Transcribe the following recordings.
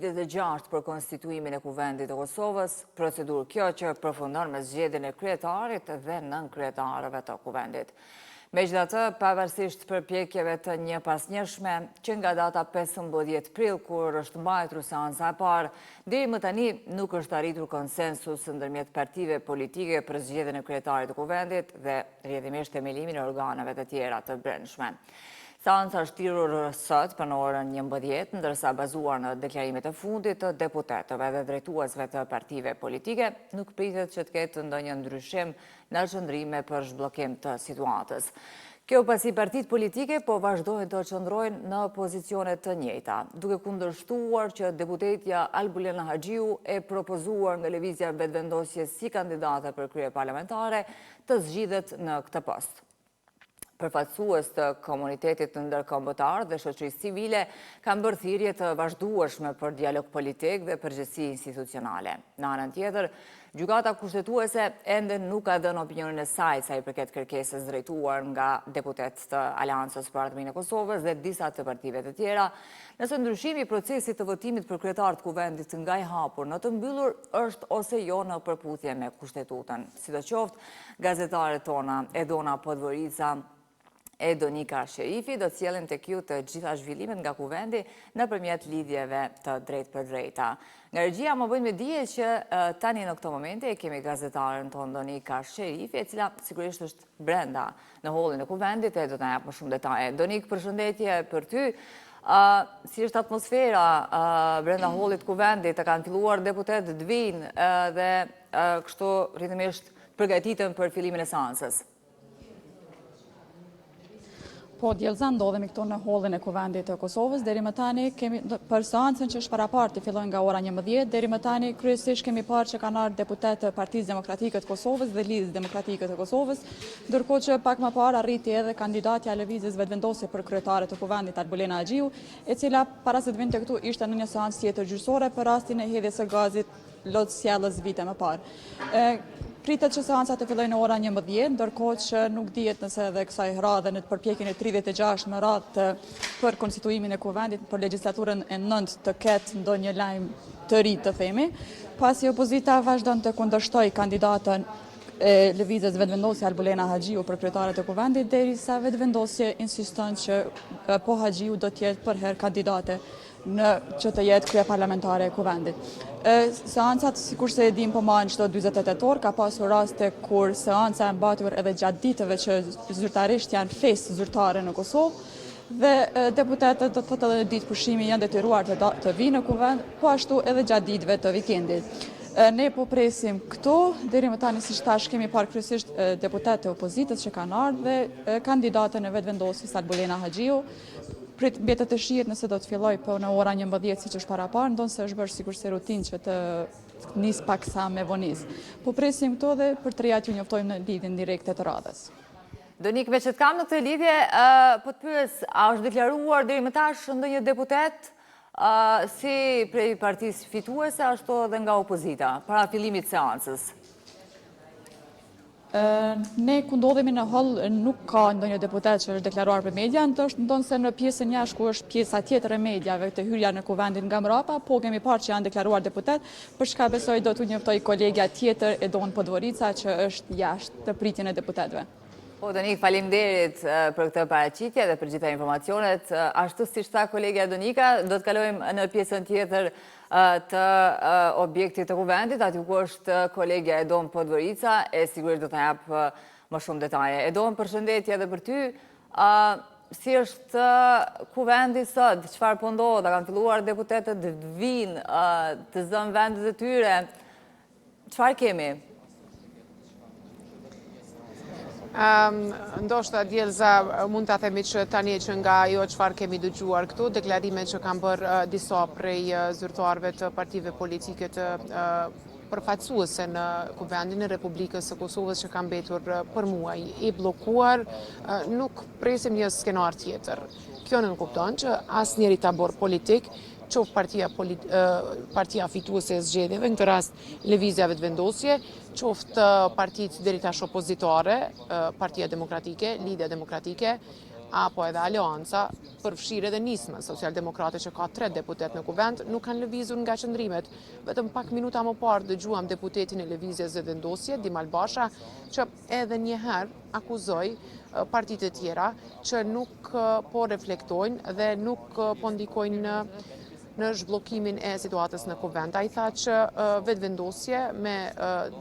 Dhe 6 për konstituimin e kuvendit të Kosovës, procedurë kjo që përfundon me zgjedhjen e kryetarit dhe nënkryetarëve të kuvendit. Megjithatë, pavarësisht përpjekjeve të njëpasnjëshme që nga data 15 prill kur është mbajtur seanca e parë, deri më tani nuk është arritur konsensus ndërmjet partive politike për zgjedhjen e kryetarit të kuvendit dhe rrjedhimisht themelimin e organeve të tjera të brendshme. Seanca është thirrur sot për në orën 11, ndërsa bazuar në deklarimet e fundit të deputetëve dhe drejtuesve të partive politike, nuk pritet që të ketë ndonjë ndryshim në qëndrime për zhbllokim të situatës. Kjo pasi partitë politike po vazhdojnë të qëndrojnë në pozicione të njëjta, duke kundërshtuar që deputetja Albulena Haxhiu e propozuar nga lëvizja vetëvendosje si kandidate për krye parlamentare të zgjidhet në këtë post. Përfaqësues të komunitetit ndërkombëtar dhe shoqërisë civile kanë bërë thirrje të vazhdueshme për dialog politik dhe përgjegjësi institucionale. Në anën tjetër, gjykata kushtetuese ende nuk ka dhënë opinionin e saj sa i përket kërkesës drejtuar nga deputet të Aleancës për Ardhmërinë e Kosovës dhe disa të partive të tjera, nëse ndryshimi i procesit të votimit për kryetar të kuvendit nga i hapur në të mbyllur është ose jo në përputhje me kushtetutën. Sidoqoftë, gazetarët tona Edona Podgorica e Donika Sherifi do të sjellin tek ju të gjitha zhvillimet nga kuvendi nëpërmjet lidhjeve të drejtë për drejta. Nga regjia më bëjnë me dije që tani në këto momente kemi gazetaren tonë Donika Sherifi, e cila sigurisht është brenda në hollin e kuvendit e do të na jap më shumë detaje. Donik, përshëndetje për ty. Si është atmosfera brenda hollit kuvendit? Të kanë filluar deputet të vinë dhe kështu rritëmisht përgatiten për fillimin e seancës. Po, djelëzan ndodhemi këtu në hollin e kuvendit të Kosovës. Deri më tani kemi për seancën që është paraparti fillon nga ora 11, deri më tani kryesisht kemi parë që kanë ardhur deputet të Partisë Demokratike të Kosovës dhe Lidhjes Demokratike të Kosovës, ndërkohë që pak më parë arriti edhe kandidatja e lëvizjes vetëvendosje për kryetare të kuvendit Albulena Haxhiu, e cila para se të vinte këtu ishte në një seancë tjetër gjyqësore për rastin e hedhjes së gazit lotësjellës vite më parë. Pritet që seanca të fillojë në ora 11, ndërkohë që nuk dihet nëse edhe kësaj radhe në përpjekjen e 36 në radhë për konstituimin e kuvendit për legjislaturën e 9 të ketë ndonjë lajm të ri të themi, pasi opozita vazhdon të kundërshtojë kandidatën e lëvizjes vetëvendosje Albulena Haxhiu për kryetare të kuvendit, derisa vetëvendosje insiston që po Haxhiu do të jetë për herë kandidate që të jetë krye parlamentare e kuvendit. Seancat, sikur se e dim, po marrin çdo 48 orë, ka pasur raste kur seanca e mbatur edhe gjatë ditëve që zyrtarisht janë festë zyrtare në Kosovë dhe deputetët do të thotë edhe ditë pushimi janë detyruar të vinë në kuvend, po ashtu edhe gjatë ditëve të vikendit. Ne po presim këtu, deri më tani siç thash kemi parë kryesisht deputetë të opozitës që kanë ardhur dhe kandidatën e vetëvendosjes Albulena Haxhiu. Mbetet të shihet nëse do të filloj po në ora 11 siç është paraparë, ndonse është bërë sigurisht rutinë që të nis pak sa me vonis. Po presim këto dhe për të reja t'ju njoftojmë në lidhjen direkte të radhës. Donik, me që të kam në këtë lidhje, po të pyes, a është deklaruar deri më tash ndonjë deputet si prej partisë fituese ashtu edhe nga opozita para fillimit të seancës? Ne ku ndodhemi në holl nuk ka ndonjë deputet që është deklaruar për media, ndonse në pjesën jashtë ku është pjesa tjetër e mediave të hyrja në kuvendin nga mbrapa, po kemi parë që janë deklaruar deputet, për çka besoj do t'u njoftoj kolegja tjetër Edona Podgorica që është jashtë të pritjen e deputetëve. Po, Donik, faleminderit për këtë paraqitje dhe për gjitha informacionet. Ashtu siç tha kolegja Donika, do të kalojmë në pjesën tjetër të objektit të kuvendit, aty ku është kolegja Edona Podgorica, e sigurisht do të jap më shumë detaje. Edona, përshëndetje edhe për ty. Si është kuvendi sot? Çfarë po ndodh? Kanë filluar deputetët të vinë, të zënë vendet e tyre. Çfarë kemi? Ndoshta Djelza mund ta themi që tani që nga ajo çfarë kemi dëgjuar këtu, deklarimet që kanë bërë disa prej zyrtarëve të partive politike të përfaqësuese në kuvendin e Republikës së Kosovës që kanë mbetur për muaj i bllokuar, nuk presim një skenar tjetër. Kjo nuk kupton që asnjëri tabor politik, qoftë partia fituese e zgjedhjeve, në këtë rast Lëvizja Vetëvendosje, qoftë partitë deri tash opozitare, Partia Demokratike, Lidhja Demokratike, apo edhe Aleanca, përfshirë edhe nismën socialdemokrate që ka 3 deputet në kuvend, nuk kanë lëvizur nga qëndrimet. Vetëm pak minuta më parë dëgjuam deputetin e Lëvizjes dhe Vendosje, Dimal Basha, që edhe njëherë akuzoi partitë e tjera që nuk po reflektojnë dhe nuk po ndikojnë në zhbllokimin e situatës në kuvend. Ai tha që Vetëvendosje me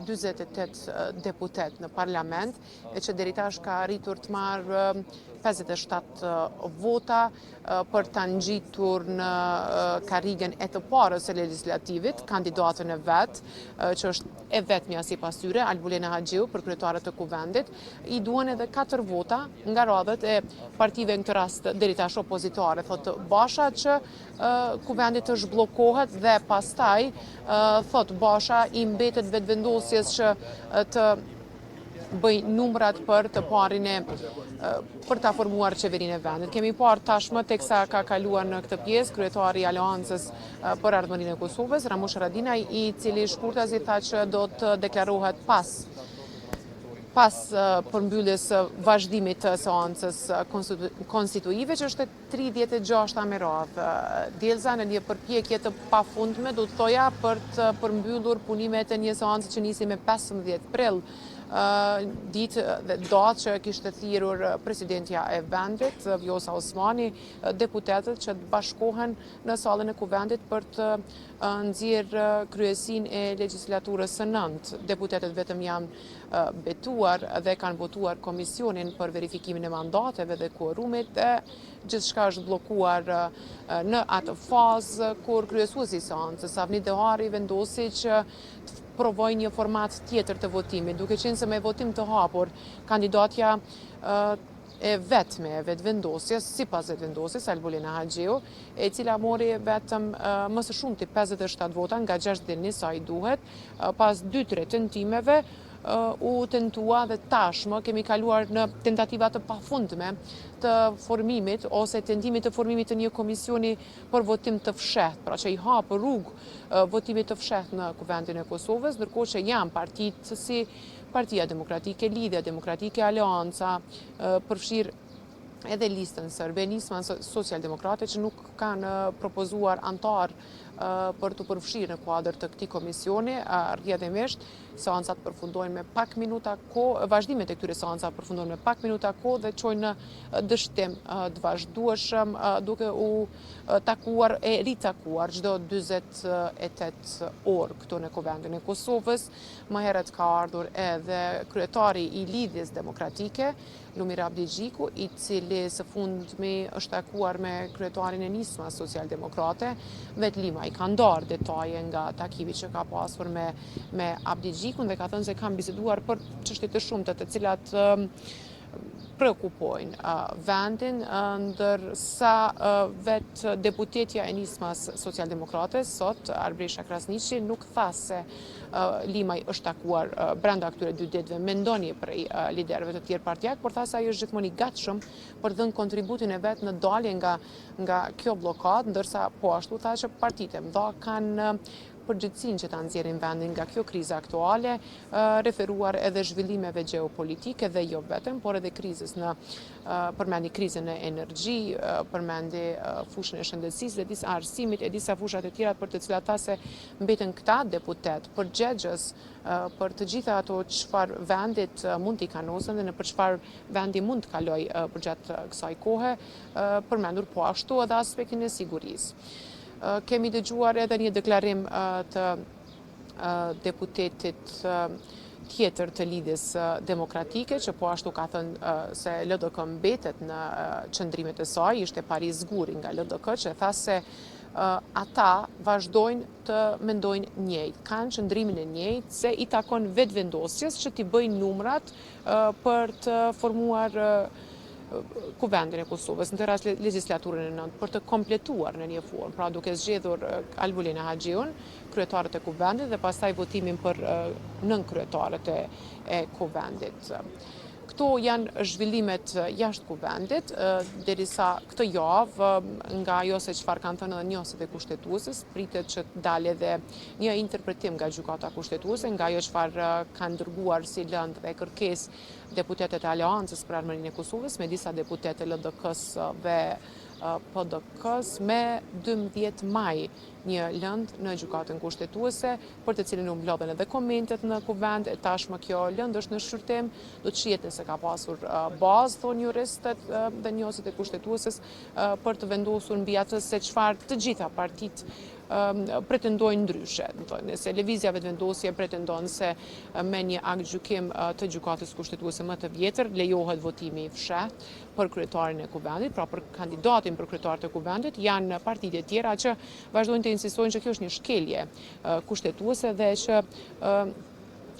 48 deputet në parlament e që deri tash ka arritur të marrë 57 vota për të ngjitur në karrigën e të parës së legislativit, kandidatën e vet, që është e vetmja sipas tyre, Albulena Haxhiu për kryetare të kuvendit, i duan edhe 4 vota nga radhët e partive në këtë rast deri tash opozitare, thotë Basha që kuvendi të zhbllokohet dhe pastaj thotë Basha i mbetet Vetëvendosjes që të bëj numrat për të parin e për ta formuar qeverinë e vendit. Kemi parë tashmë teksa ka kaluar në këtë pjesë kryetari i Aleancës për Ardhmërinë e Kosovës, Ramush Haradinaj, i cili shkurtazi tha që do të deklarohet pas përmbylljes vazhdimit të seancës konstituive, që është 36 me radhë. Djelza në një përpjekje të pafundme, do të thoja, për të përmbyllur punimet e një seance që nisi me 15 prill, ditë dhe datë që kishte thirrur presidentja e vendit, Vjosa Osmani, deputetët që të bashkohen në sallën e kuvendit për të nxjerrë kryesinë e legjislaturës së 9. Deputetët vetëm janë betuar dhe kanë votuar komisionin për verifikimin e mandateve dhe kuorumit, dhe gjithçka është bllokuar në atë fazë kur kryesuesi i seancës, Avni Dehari, vendosi që të provoj një format tjetër të votimit, duke qenë se me votim të hapur, kandidatja e vetme e Vetëvendosjes, sipas Vetëvendosjes, Albulena Haxhiu, e cila mori vetëm më së shumti 57 vota nga 61 sa i duhet, pas 2-3 tentimeve, u tentua dhe tashmë kemi kaluar në tentativa të pafundme të formimit ose tentimit të formimit të një komisioni për votim të fshehtë, pra që i hapë rrugë votimit të fshehtë në kuvendin e Kosovës, ndërkohë që janë partitë si Partia Demokratike, Lidhja Demokratike, Aleanca, përfshirë edhe listën sërbe, nisma socialdemokrate që nuk kanë propozuar antar për të përfshirë në kuadër të këtij komisioni. Rrjedhimisht seancat përfundojnë me pak minuta kohë, vazhdimet e këtyre seancave përfundojnë me pak minuta kohë dhe çojnë në dështim të vazhdueshëm, duke u takuar e ritakuar çdo 48 orë këtu në kuvendin e Kosovës. Më herët ka ardhur edhe kryetari i Lidhjes Demokratike, Lumir Abdi Gjiku, i cili së fundmi është takuar me kryetarin e nismas socialdemokrate, Vetlima. I ka ndarë detaje nga takimi që ka pasur me Abdi Gjikun dhe ka thënë se kanë biseduar për çështje të shumta të cilat preokupojnë vendin, ndërsa vetë deputetja e nismas socialdemokrate sot, Arbrisha Krasniqi, nuk tha se Limaj është takuar brenda këtyre 2 ditëve me ndonjë prej liderëve të tjerë partijak, por tha se ai është gjithmonë i gatshëm për të dhënë kontributin e vet në dalje nga kjo blokadë, ndërsa po ashtu tha që partitë e mëdha kanë përgjithësinë që ta nxjerrin vendin nga kjo krizë aktuale, referuar edhe zhvillimeve gjeopolitike dhe jo vetëm, por edhe krizës përmendi krizën e energji, përmendi fushën e shëndetësisë dhe disa arsimit e disa fushat e tjera për të cilat tha se mbeten këta deputet përgjegjës për të gjitha ato çfarë vendit mund t'i kanosen dhe në për çfarë vendi mund të kaloj përgjatë kësaj kohe, përmendur po ashtu edhe aspektin e sigurisë. Kemi dëgjuar edhe një deklarim të deputetit tjetër të Lidhjes Demokratike, që po ashtu ka thënë se LDK mbetet në qëndrimet e saj, ishte Paris Zguri nga LDK, që tha se ata vazhdojnë të mendojnë njëjtë, kanë qëndrimin e njëjtë, se i takon Vetëvendosjes që t'i bëjnë numrat për të formuar kuvendin e Kosovës, në të rast legjislaturën e 9, për të kompletuar në një formë, pra duke zgjedhur Albulena Haxhiun, kryetarët e kuvendit, dhe pastaj votimin për nën kryetarët e kuvendit. Këto janë zhvillimet jashtë kuvendit, derisa këtë javë, nga ajo se çfarë kanë thënë edhe njohësit e kushtetuesës, pritet që të dalë edhe një interpretim nga gjykata kushtetuese, nga ajo çfarë kanë dërguar si lëndë dhe kërkesë deputetët e Aleancës për Armërinë e Kosovës me disa deputetë LDK-s dhe PDK-s me 12 maj një lëndë në gjykatën kushtetuese, për të cilin u mblodhen edhe komentet në kuvend, e tashmë kjo lëndë është në shqyrtim, do të shihet nëse ka pasur bazë, thonë juristët dhe njohësit e kushtetuesës, për të vendosur mbi atë se çfarë të gjitha partitë pretendojnë ndryshe. Nëse lëvizja vetëvendosje pretendon se me një akt gjykim të gjykatës kushtetuese më të vjetër lejohet votimi i fshehtë për kryetarin e kuvendit, pra për kandidatin për kryetar të kuvendit, janë partitë e tjera që vazhdojnë të insistojnë që kjo është një shkelje kushtetuese dhe që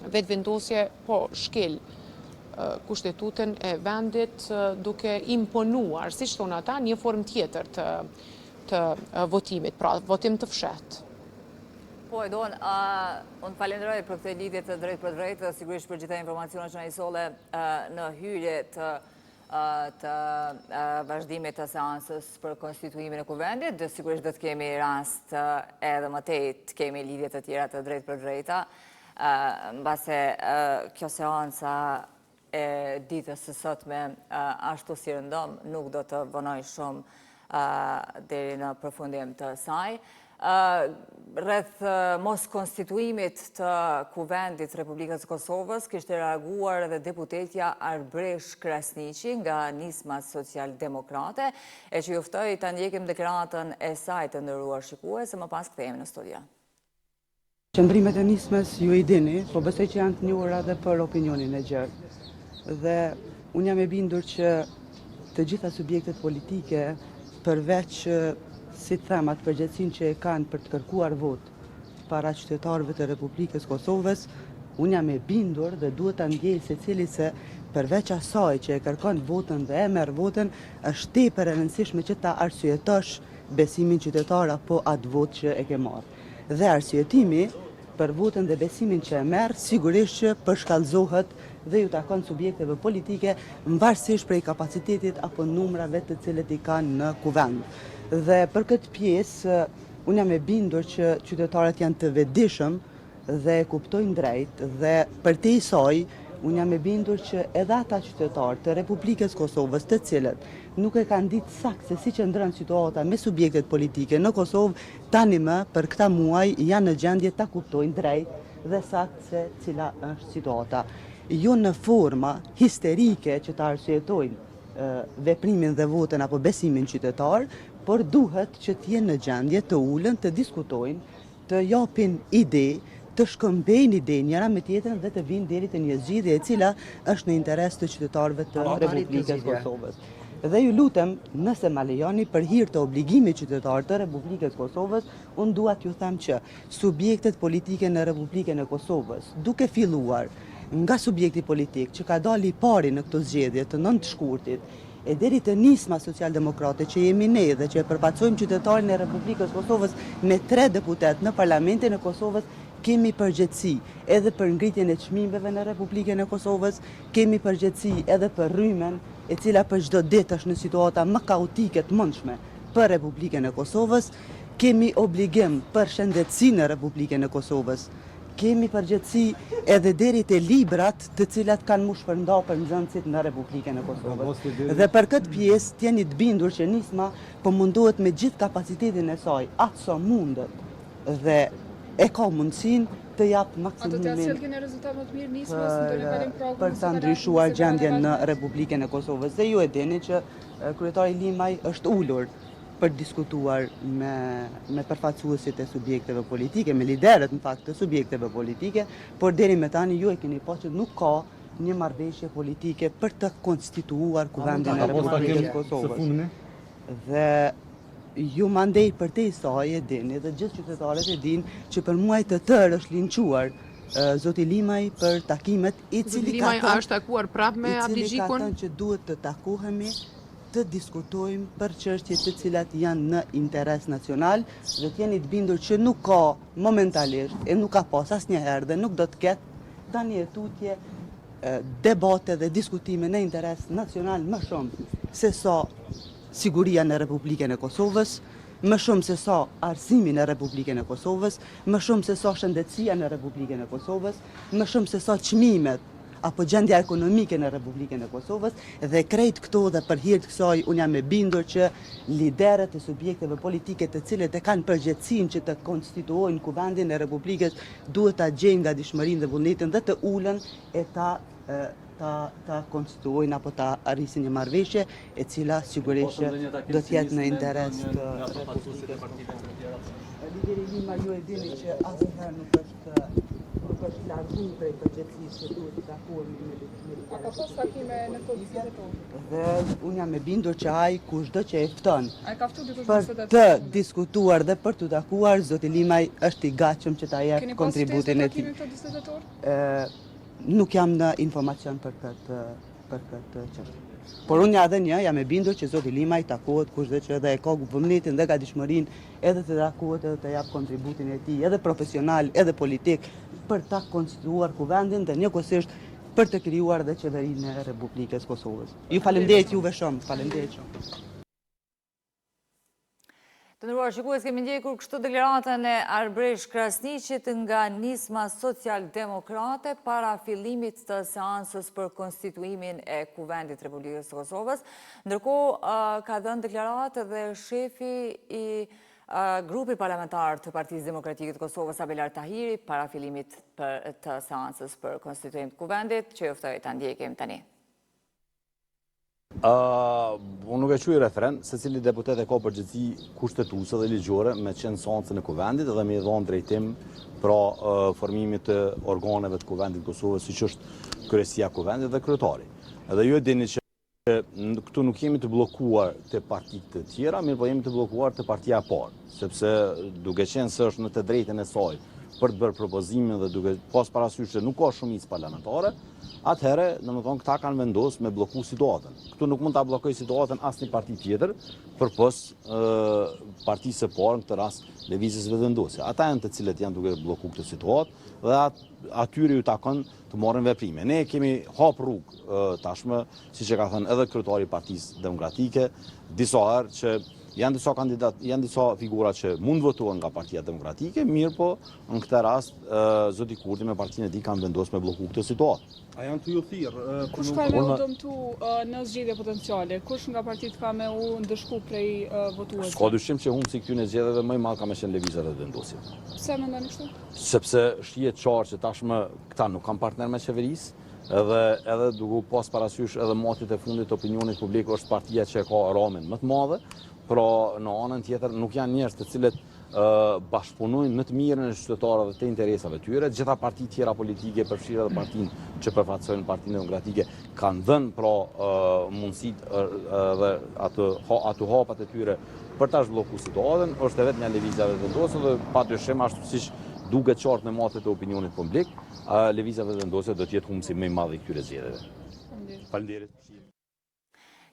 vetëvendosje po shkel kushtetutën e vendit duke imponuar, siç thonë ata, një formë tjetër të votimit, pra votim të fshehtë. Po, Edon, unë falenderoj për këtë lidhje të drejt për drejt, sigurisht për gjitha informacionet që na i solle në hyrje të vazhdimit të seansës për konstituimin e kuvendit, dhe sigurisht do të kemi rast edhe më tej të kemi lidhje të tjera të drejt për drejta, mbase kjo seansa e ditës së sotme ashtu si rëndom nuk do të vonoj shumë deri në përfundim të saj. Rreth mos konstituimit të kuvendit Republikës Kosovës kishte reaguar edhe deputetja Arbresh Krasniqi nga Nisma Social-Demokrate, e që juftoi ta ndjekim deklaratën e saj të nderuar shikues, se më pas kthehemi në studio. Qëndrimet e Nismës ju i dini, po besoj që janë të njohura edhe për opinionin e gjerë. Dhe unë jam e bindur që të gjitha subjektet politike, përveç si të them atë përgjegjësinë që e kanë për të kërkuar vot para qytetarëve të Republikës Kosovës, unë jam e bindur dhe duhet ta ndjej secili se përveç asaj që e kërkon votën dhe e merr votën, është tepër e rëndësishme që ta arsyetosh besimin qytetar apo atë votë që e ke marrë. Dhe arsyetimi për votën dhe besimin që e merr sigurisht që përshkallëzohet dhe ju takon subjekteve politike mbarësisht prej kapacitetit apo numrave të cilët i kanë në kuvend. Dhe për këtë pjesë, unë jam e bindur që qytetarët janë të vetëdijshëm dhe e kuptojnë drejt, dhe për te i saj, unë jam e bindur që edhe ata qytetarë të Republikës Kosovës të cilët nuk e kanë ditë saktë se si qëndron situata me subjektet politike në Kosovë, tani më për këta muaj janë në gjendje ta kuptojnë drejt dhe saktë se cila është situata. Jo në forma histerike që ta arsyetojnë veprimin dhe votën apo besimin qytetar, por duhet që t'jenë në gjendje të ulën, të diskutojnë, të japin ide, të shkëmbejnë ide njëra me tjetrën dhe të vinë deri te një zgjidhje e cila është në interes të qytetarëve të Republikës Kosovës. Dhe ju lutem, nëse ma lejoni, për hir të obligimit qytetar të Republikës Kosovës, unë dua t'ju them që subjektet politike në Republikën e Kosovës, duke filluar nga subjekti politik që ka dalë i pari në këtë zgjedhje të 9 shkurtit, e deri të Nisma Social-Demokrate që jemi ne dhe që e përfaqësojmë qytetarin e Republikës Kosovës me 3 deputet në Parlamentin e Kosovës, kemi përgjegjësi edhe për ngritjen e çmimeve në Republikën e Kosovës, kemi përgjegjësi edhe për rrymen e cila për çdo ditë është në situata më kaotike të mundshme për Republikën e Kosovës, kemi obligim për shëndetësinë në Republikën e Kosovës, kemi përgjegjësi edhe deri te librat të cilat kanë mu shpërnda për nxënësit në Republikën e Kosovës. Dhe për këtë pjesë t'jeni të bindur që Nisma po mundohet me gjithë kapacitetin e saj, atë sa mundet dhe e ka mundësinë të japë maksimumin për të ndryshuar gjendjen në Republikën e Kosovës. Dhe ju e dini që kryetari Limaj është ulur për diskutuar me përfaqësuesit e subjekteve politike, me liderët në fakt të subjekteve politike, por deri me tani ju e keni pa që nuk ka një marrëveshje politike për të konstituuar kuvendin e Republikës Kosovës. Dhe ju mandej për te i saj e dini dhe gjithë qytetarët e din që për muaj të tërë është linquar Zoti Limaj për takimet i cili ka thënë që duhet të takohemi, të diskutojmë për çështje të cilat janë në interes nacional dhe t'jeni të bindur që nuk ka momentalisht e nuk ka pas asnjëherë dhe nuk do të ketë tani e tutje debate dhe diskutime në interes nacional më shumë se sa siguria në Republikën e Kosovës, më shumë se sa arsimi në Republikën e Kosovës, më shumë se sa shëndetësia në Republikën e Kosovës, më shumë se sa çmimet apo gjendja ekonomike në Republikën e Kosovës, dhe krejt këto dhe për hir të kësaj unë jam e bindur që liderët e subjekteve politike të cilët e kanë përgjegjësinë që të konstituojnë kuvendin e Republikës duhet ta gjejnë gatishmërinë dhe vullnetin dhe të ulën e ta konstituojnë apo ta arrisin një marrëveshje e cila sigurisht do të jetë në interes të Republikës. Lideri Lima, ju e dini që asnjëherë nuk është largu prej përgjegjësisë që duhet të takohemi me A ka pas takime në këto diskutetor? dhe unë jam e bindur që ai kushdo që e fton A ka ftu dikush për të diskutuar dhe për të takuar, zoti Limaj është i gatshëm që ta jep kontributin e tij. Keni pas takime këto diskutetor? Nuk jam në informacion për këtë çështje. Por unë edhe një jam e bindur që zoti Limaj takohet kushdo që edhe e ka vullnetin dhe gatishmërinë edhe të takohet edhe të jap kontributin e tij, edhe profesional, edhe politik, për ta konstituuar kuvendin dhe njëkohësisht për të krijuar dhe qeverinë e Republikës Kosovës. Ju falenderoj juve shumë, falenderoj shumë. Të nderuar shikues, kemi ndjekur kështu deklaratën e Arbresh Krasniqit nga nisma social-demokrate para fillimit të seansës për konstituimin e Kuvendit Republikës së Kosovës. Ndërkohë ka dhënë deklaratë dhe shefi i grupi parlamentar të Partisë Demokratike të Kosovës, Abelar Tahiri, para fillimit të seansës për konstituim të Kuvendit, që ju ftoj ta ndjekim tani. Unë nuk e quaj referent, secili deputet e ka përgjegjësi kushtetuese dhe ligjore me qenë seancën e Kuvendit dhe me i dhënë drejtim pra formimit të organeve të Kuvendit të Kosovës, siç është kryesia e Kuvendit dhe kryetari. Edhe ju e dini që këtu nuk jemi të bllokuar të partitë të tjera, mirë po jemi të bllokuar të partia e parë, sepse duke qenë se është në të drejtën e saj për të bërë propozimin dhe duke pas parasysh që nuk ka shumicë parlamentare, atëherë, domethënë, këta kanë vendosur me blloku situatën. Këtu nuk mund ta bllokoj situatën asnjë parti tjetër, përpos partisë së parë, në këtë rast Lëvizjes Vetëvendosje. Ata janë të cilët janë duke bllokuar këtë situatë dhe atyre ju takon të marrin veprime. Ne kemi hap rrugë tashmë, siç e ka thënë edhe kryetari i Partisë Demokratike, disa herë që janë disa kandidat, janë disa figura që mund votohen nga Partia Demokratike, mirë po në këtë rast zoti Kurti me partinë e tij kanë vendosur me blloku këtë situatë. A janë të ju thirrë? Kush ka me u dëmtu në zgjedhje potenciale? Kush nga partitë ka me u ndëshku prej votuesve? S'ka dyshim që humsi këtyre zgjedhjeve më i madh ka me qenë Lëvizja Vetëvendosje. Pse mendoni kështu? Sepse shihet qartë që tashmë këta nuk kanë partner me qeverisë, edhe duke pas parasysh edhe motit e fundit të opinionit publik është partia që ka ramin më të madhe, pra në anën tjetër nuk janë njerëz të cilët bashkëpunojnë në të mirën e qytetarëve dhe të interesave tyre. Gjitha partitë tjera politike, përfshirë edhe partinë që përfaqësojnë Partinë Demokratike, kanë dhënë pra mundësitë dhe ato hapat e tyre për ta zhbllokuar situatën. Është vetëm një Lëvizja Vetëvendosje dhe padyshim ashtu siç duket qartë në matet e opinionit publik, Lëvizja Vetëvendosje do të jetë humsi më i madh i këtyre zgjedhjeve. Faleminderit.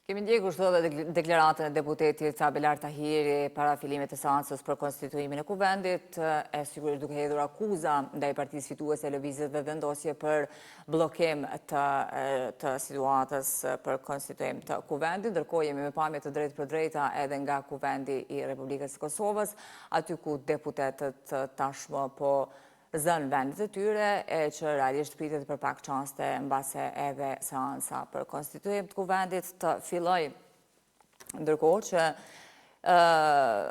Kemi ndjekur kështu edhe deklaratën e deputetit Abelar Tahiri para fillimit të seancës për konstituimin e Kuvendit, e sigurisht duke hedhur akuza ndaj partisë fituese Lëvizjes Vetëvendosje për bllokim të situatës për konstituim të Kuvendit. Ndërkohë jemi me pamje të drejtë për drejta edhe nga Kuvendi i Republikës së Kosovës, aty ku deputetët tashmë po zënë vendet e tyre, që realisht pritet për pak çaste mbase edhe seansa për konstituim të Kuvendit të filloj. Ndërkohë që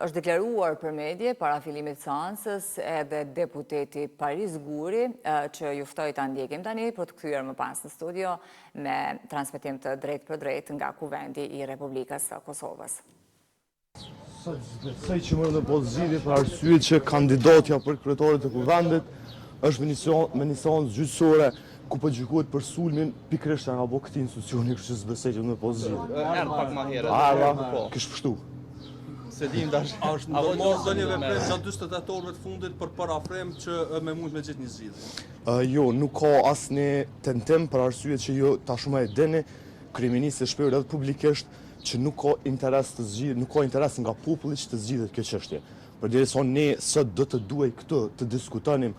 është deklaruar për medje para fillimit të seansës edhe deputeti Paris Guri, që ju ftoj ta ndjekim tani për të kthyer më pas në studio me transmetim të drejtë për drejtë nga Kuvendi i Republikës së Kosovës. Besoj që më në postë zgjidhje për arsye që kandidatja për kryetarin të Kuvendit është me një seancë gjyqësore ku po gjykohet për sulmin pikërisht nga bo këtij institucioni, kështu që besoj që më në postë zgjidhje. Erdh pak më herët. Kish pështu. Se dim tash. Është ndërmarrë ndonjë veprim gjatë 48 orëve të fundit për parafrem që me mund me gjetë një zgjidhje? Jo, nuk ka asnjë tentim për arsye që jo tashmë e dini, kryeministri shpreh edhe publikisht që nuk ka interes të zgjidhet, nuk ka interes nga populli që të zgjidhet kjo çështje. Përderisa ne sot do të duaj këtë të diskutonim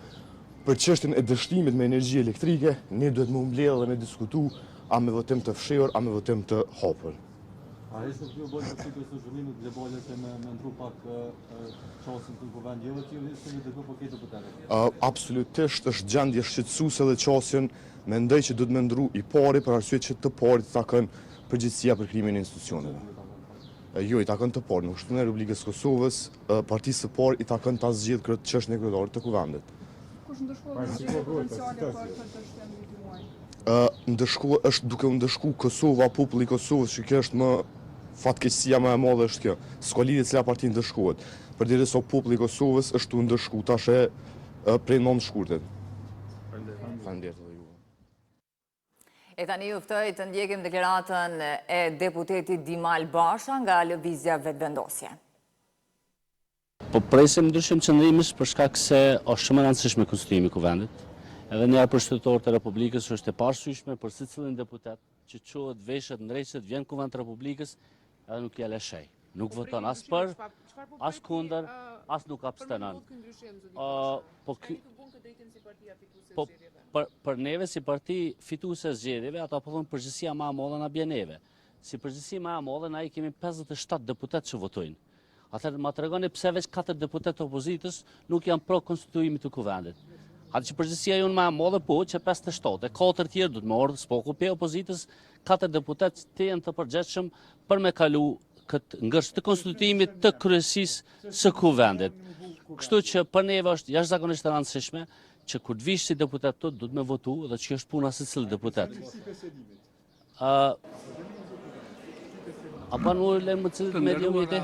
për çështjen e dështimit me energji elektrike, ne duhet më mbledh dhe me diskutu a me votim të fshehur, a me votim të hapur. A ishte kjo bojë të cikës të zhvillimit globale se me ndru pak qasin të kuvend jeve që ishte një të kjo paketë deputetët? Absolutisht është gjendje shqetësuese dhe qasin mendoj që duhet me ndru i pari për arsye që të parit ta kanë përgjegjësia për krimin e institucioneve. Jo, i takon të parë, në Kushtimin e Republikës Kosovës, partisë së parë i takon ta zgjidhë këtë çështjen e kryetarit të kuvendit. Kush ndëshkohet potenciale për të shtëm ndihmuar? Është duke u ndëshku Kosova, populli i Kosovës, që kjo është më fatkeqësia më e madhe është kjo. S'ka lidhje cila parti ndëshkohet. Përderisa populli i Kosovës është u ndëshku tash prej 9 shkurtit. Faleminderit. E tani ju ftoj të ndjekim deklaratën e deputetit Dimal Basha nga Lëvizja Vetëvendosje. Po presim ndryshim qëndrimës për shkak se është shumë e rëndësishme konstituimi i kuvendit. Edhe një përshtetëror të Republikës është e parasyshme për secilin deputet që quhet veshet ndrejtësit vjen kuvend të Republikës edhe nuk ja lëshej. Nuk voton as për, as kundër, as nuk abstenon. Për neve si parti fituese zgjedhjeve, ata po thonë përgjegjësia më e madhe na bie neve. Si përgjegjësi më e madhe na i kemi 57 deputet që votojnë. Atëherë ma tregoni pse veç 4 deputet opozitës nuk janë pro konstituimit të kuvendit. Atë që përgjegjësia jonë më e madhe po që 57, e 4 tjerë duhet më ardhë s'po kupe opozitës, 4 deputet të jenë të përgjithshëm për me kalu këtë ngërsh të konstituimit të kryesisë së kuvendit. Kështu që për neve është jashtëzakonisht e rëndësishme që kur të vish si deputet të duhet me votu dhe që është puna secili deputet. A banu le më cilët medium jete?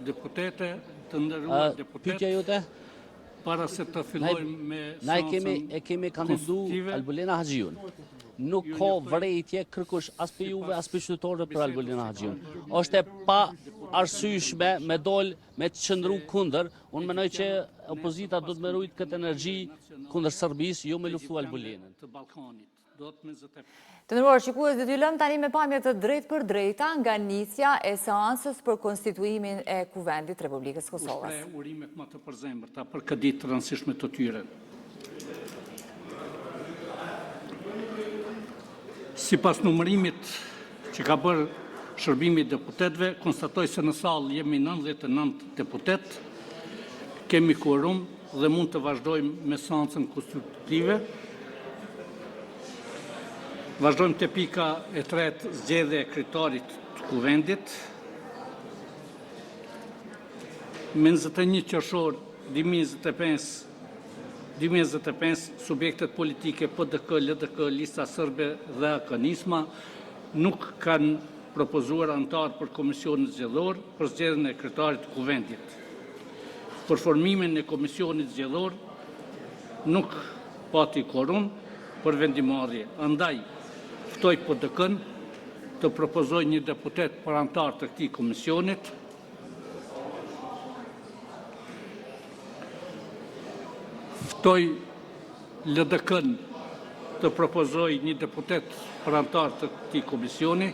Deputete, të ndëruar deputet, para se të fillojmë me na e kemi kandidu Albulina Haxhiun. Nuk ka vërejtje kërkush as për juve, as për qytetarëve për Albulina Haxhiun. Është e pa arsyeshme me dol me të qëndru kundër. Unë mendoj që opozita do të merujt këtë energji kundër Serbisë, jo me luftu Albulinën. Të Ballkanit. Të nderuar shikues, do t'ju lëm tani me pamje të drejtë për drejta nga nisja e seancës për konstituimin e Kuvendit Republikës Kosovës. Ushtre urimet më të përzemërta për këtë ditë të rëndësishme të tyre. Sipas numërimit që ka bërë shërbimi i deputetëve, konstatoj se në sallë jemi 99 deputet, kemi quorum dhe mund të vazhdojmë me seancën konstitutive. Vazhdojmë te pika e tretë, zgjedhja e kryetarit të kuvendit. Me 21 qershor 2025, subjektet politike PDK, LDK, Lista Sërbe dhe AK-Nisma nuk kanë propozuar antar për komisionin zgjedhor për zgjedhjen e kryetarit të kuvendit. Për formimin e komisionit zgjedhor nuk pati quorum për vendimarrje. Andaj ftoj PDK-n të propozoj një deputet për antar të këtij komisionit. Ftoj LDK-n të propozoj një deputet për antar të këtij komisioni.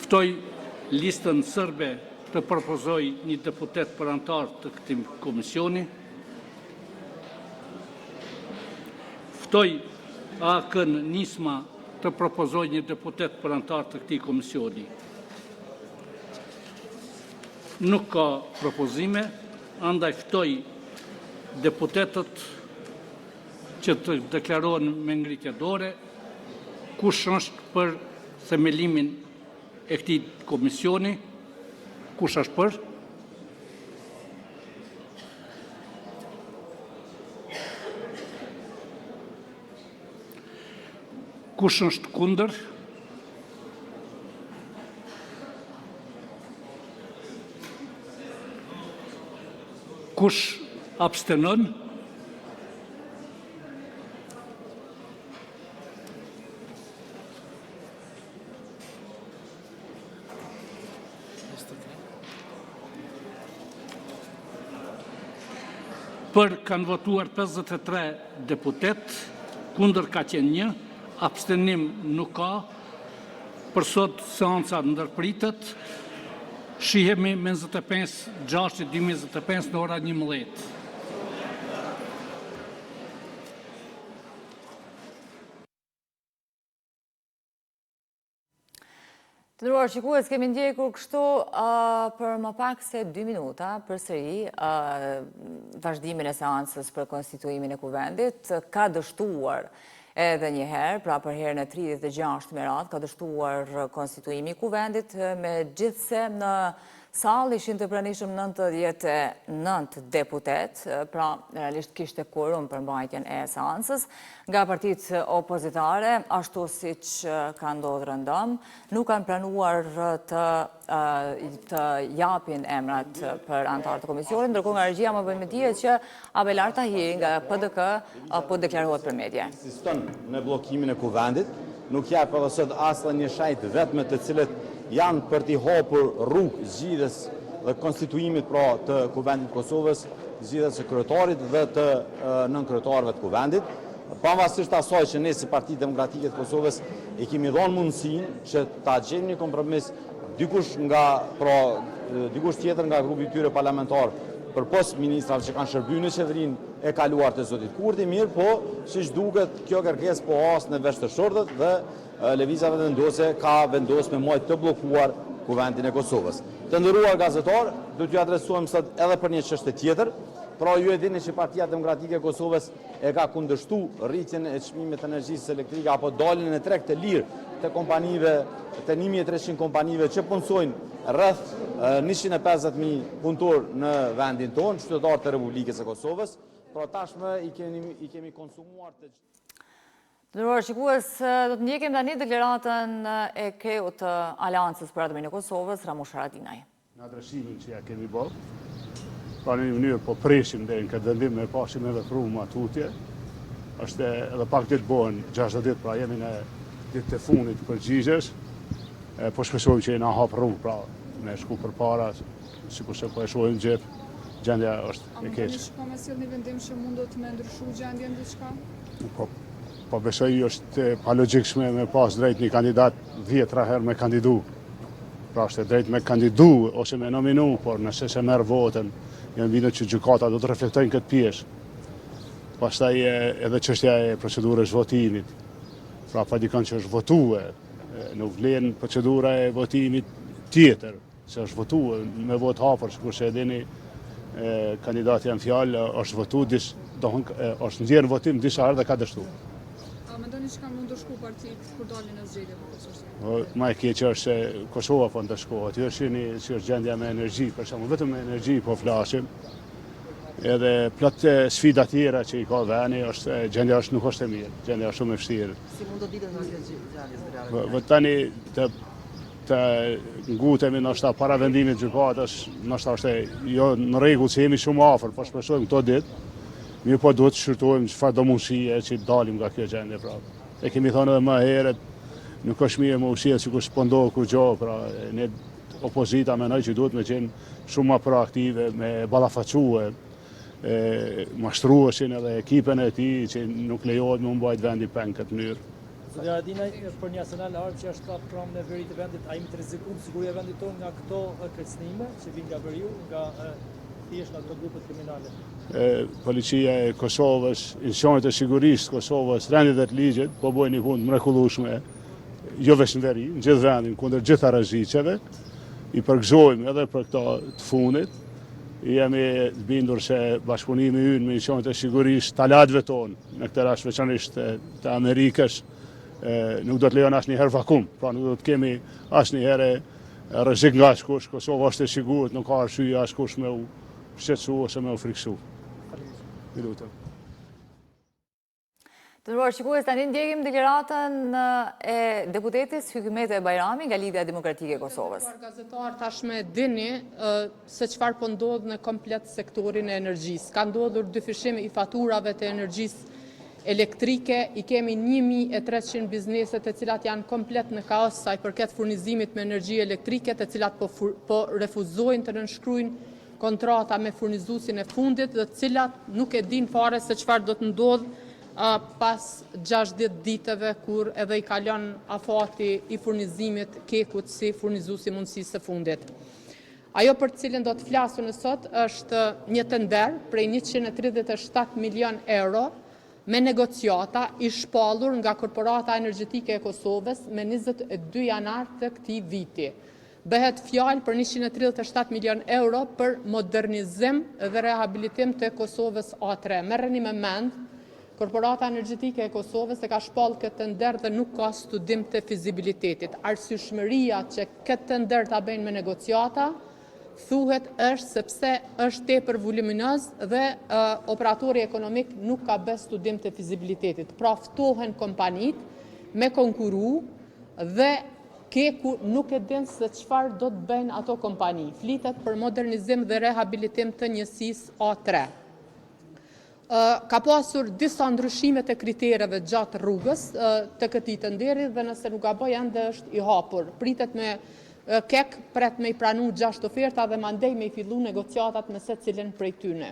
Ftoj listën sërbe të propozoj një deputet për antar të këtij komisioni. Ftoj AK-n Nisma të propozoj një deputet për antar të këtij komisioni. Nuk ka propozime, andaj ftoj deputetët që të deklarohen me ngritje dore kush është për themelimin e këtij komisioni, kush është për? Kush është kundër? Kush abstenon? Për kanë votuar 53 deputet, kundër ka qenë 1, abstenim nuk ka. Për sot seanca ndërpritet. Shihemi me 25/6/2025 në ora 11. Të nderuar shikues, kemi ndjekur kështu për më pak se 2 minuta përsëri vazhdimin e seancës për konstituimin e kuvendit. Ka dështuar edhe një herë, pra për herën e 36 me radhë, ka dështuar konstituimi i kuvendit, megjithse në sallë ishin të pranishëm 99 deputet, pra realisht kishte quorum për mbajtjen e seancës. Nga partitë opozitare, ashtu siç ka ndodhur rëndom, nuk kanë pranuar të japin emrat për anëtarë të komisionit, ndërkohë nga regjia më bëjmë dije që Abelar Tahiri nga PDK po deklarohet për media. Insiston në bllokimin e kuvendit, nuk jep edhe sot asnjë shajt vetëm të cilët janë për t'i hapur rrugë zgjidhjes dhe konstituimit pra të kuvendit Kosovës, zgjidhjes së kryetarit dhe të nënkryetarëve të kuvendit. Pavarësisht asaj që ne si Partia Demokratike të Kosovës i kemi dhënë mundësinë që ta gjejmë një kompromis dikush tjetër nga grupi i tyre parlamentar përpos ministrave që kanë shërbyer në qeverinë e kaluar të zotit Kurti, mirë, po siç duket kjo kërkesë po as në vesh të shortët dhe lëvizjave vendose ka vendosur me majtë të bllokuar kuvendin e Kosovës. Të nderuar gazetar, do t'ju adresohem sot edhe për një çështje tjetër. Pra ju e dini që Partia Demokratike e Kosovës e ka kundërshtuar rritjen e çmimit të energjisë elektrike apo daljen e treg të lirë të kompanive, të 1300 kompanive që punësojnë rreth 150.000 punëtor në vendin tonë, qytetarë të Republikës së Kosovës. Pra tashmë i kemi konsumuar të Nderuar shikues, do të ndjekim tani deklaratën e kreut të Aleancës për Ardhmërinë e Kosovës, Ramush Haradinaj. Në adresimin që ja kemi bërë, pra në një mënyrë po presim deri në këtë vendim me pasim edhe vepruar më tutje. Është edhe pak ditë bëhen 60 ditë, pra jemi në ditë të fundit të përgjigjes. Po shpresojmë që na hap rrugë, pra me shku përpara, sikurse po e shohim gjep, gjendja është e keqe. A mundoni me sjell një vendim që mundot me ndryshu gjendjen diçka? Po besoj është pa logjikshme me pas drejt një kandidat 10 herë me kandidu. Pra është drejt me kandidu ose me nominu, por nëse se merr votën, janë vinë që gjykata do të reflektojnë këtë pjesë. Pastaj edhe çështja e procedurës votimit. Pra pa dikon që është votuar, nuk vlen procedura e votimit tjetër, se është votuar me vot hapur, sikurse e dini kandidati janë fjalë, është votuar, është nxjerrë votim disa herë dhe ka dështuar. A mendoni që kanë ndëshku partitë kur dalin në zgjedhje për Kosovë? Ma e keqe është se Kosova po ndëshkohet. Jo shihni si është gjendja me energji, për shembull, vetëm me energji po flasim. Edhe plot sfida tjera që i ka veni, gjendja nuk është e mirë, gjendja është shumë e vështirë. Si mund të ditën nga gjendja? Tani të ngutemi ndoshta para vendimit të gjykatës, ndoshta është jo në rregull se jemi shumë afër, po shpresojmë këto ditë. Mirë po duhet të shërtojmë çfarë do mundësie që dalim nga kjo gjendje pra. E kemi thënë edhe më herët, nuk është mirë më ushqia sikur s'po ndodh kur gjë, pra ne opozita mendoj që duhet me qenë shumë më proaktive, me ballafaque mashtruesin edhe ekipën e tij që nuk lejohet me mbajt vendi pa në këtë mënyrë. Zoti Haradinaj, për një arsenal armë që është kap pranë në veri të vendit, a jemi të rrezikuar siguria e vendit tonë nga këto kërcënime që vijnë nga veriu, nga thjesht nga këto grupe kriminale? Policia e Kosovës, institucionet e sigurisë të Kosovës, rendit e të ligjit, po bojnë një punë mrekullueshme, jo vetëm në veri, në gjithë vendin, kundër gjitha rreziqeve. I përgëzojmë edhe për këto të fundit. Jemi të bindur se bashkëpunimi ynë me institucionet e sigurisë të alatëve tonë, në këtë rast veçanërisht të Amerikës, nuk do të lejon asnjëherë vakum, pra nuk do të kemi asnjëherë rrezik nga askush. Kosova është e sigurt, nuk ka arsye askush me u shqetësu ose me u friksu. Minutë. Të nderuar shikues, tani ndjekim deklaratën e deputetit Hykymete Bajrami nga Lidhja Demokratike e Kosovës. Gazetar tashmë dini se çfarë po ndodh në komplet sektorin e energjisë. Ka ndodhur dyfishim i faturave të energjisë elektrike, i kemi 1300 bizneset të cilat janë komplet në kaos sa i përket furnizimit me energji elektrike, të cilat po refuzojnë të nënshkruajnë kontrata me furnizuesin e fundit, dhe të cilat nuk e din fare se çfarë do të ndodh pas 60 ditëve kur edhe i kalon afati i furnizimit Kekut si furnizuesi mundësisë së fundit. Ajo për të cilën do të flasu në sot është një tender prej 137 milion euro me negociata i shpallur nga Korporata Energjetike e Kosovës me 22 janar të këtij viti. Bëhet fjalë për 137 milion euro për modernizim dhe rehabilitim të Kosovës A3. Merreni me mend, Korporata Energjetike e Kosovës e ka shpallë këtë tender dhe nuk ka studim të fizibilitetit. Arsyeshmëria që këtë tender ta bëjnë me negociata thuhet është sepse është tepër voluminoz dhe operatori ekonomik nuk ka bërë studim të fizibilitetit. Pra ftohen kompanitë me konkuru dhe Keku nuk e din se çfarë do të bëjnë ato kompani. Flitet për modernizim dhe rehabilitim të njësisë A3. Ka pasur disa ndryshime të kritereve gjatë rrugës të këtij tenderi dhe nëse nuk gaboj ende është i hapur. Pritet me Kek pret me i pranu 6 oferta dhe mandej me i fillu negociatat me secilin prej tyne.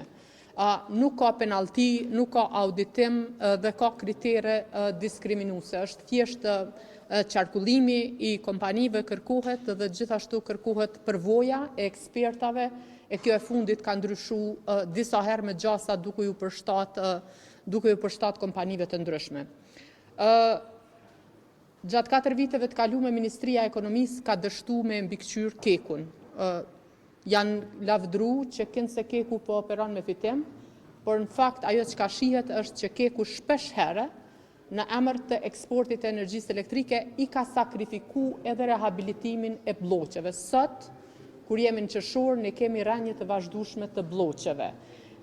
Nuk ka penalti, nuk ka auditim dhe ka kritere diskriminuese. Është thjesht qarkullimi i kompanive kërkohet dhe gjithashtu kërkohet përvoja e ekspertave e kjo e fundit ka ndryshu disa herë me gjasa duke ju përshtat kompanive të ndryshme. Gjatë 4 viteve të kalume, Ministria e Ekonomisë ka dështu me mbikëqyr Kekun. Janë lavdru që kënë se Keku po operon me fitim, por në fakt ajo që ka shihet është që Keku shpesh herë në emër të eksportit të energjisë elektrike i ka sakrifiku edhe rehabilitimin e blloqeve. Sot, kur jemi në qershor, ne kemi rënje të vazhdueshme të blloqeve.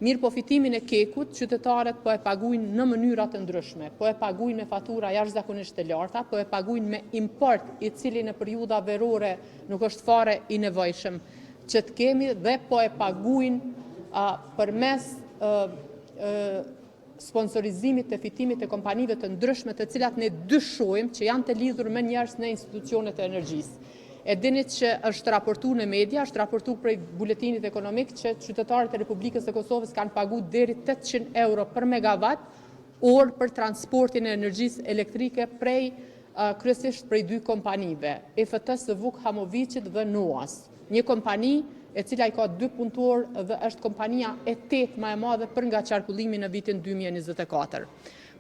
Mirë po fitimin e Kekut, qytetarët po e paguajnë në mënyra të ndryshme, po e paguajnë me fatura jashtëzakonisht të larta, po e paguajnë me import i cili në periudha verore nuk është fare i nevojshëm që të kemi dhe po e paguajnë përmes sponsorizimit të fitimit të kompanive të ndryshme të cilat ne dyshojmë që janë të lidhur me njerëz në institucionet e energjisë. E dini që është raportuar në media, është raportuar prej buletinit ekonomik që qytetarët e Republikës së Kosovës kanë paguar deri 800 euro për megawatt orë për transportin e energjisë elektrike kryesisht prej 2 kompanive, EFT-s Vuk Hamovicit dhe NOAS. Një kompani e cila i ka 2 punëtorë dhe është kompania e 8 më e madhe për nga qarkullimi në vitin 2024.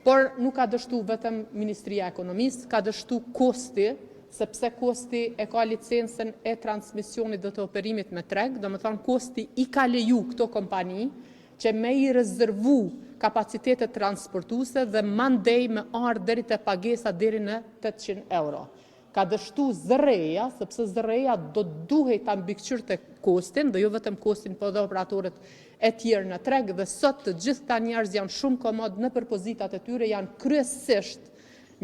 Por nuk ka dështu vetëm Ministria e Ekonomisë, ka dështu kosti, sepse kosti e ka licencën e transmisionit dhe të operimit me treg, do më thonë kosti i ka leju këto kompani që me i rezervu kapacitetet transportuese dhe mandej me ardhë deri të pagesa deri në 800 euro. Ka dështu zërreja, sepse zërreja do duhej ta mbikëqyrte kostin, dhe jo vetëm kostin, po dhe operatorët e tjerë në treg, dhe sot të gjithë ta njerëz janë shumë komod në përpozitat e tyre, janë kryesisht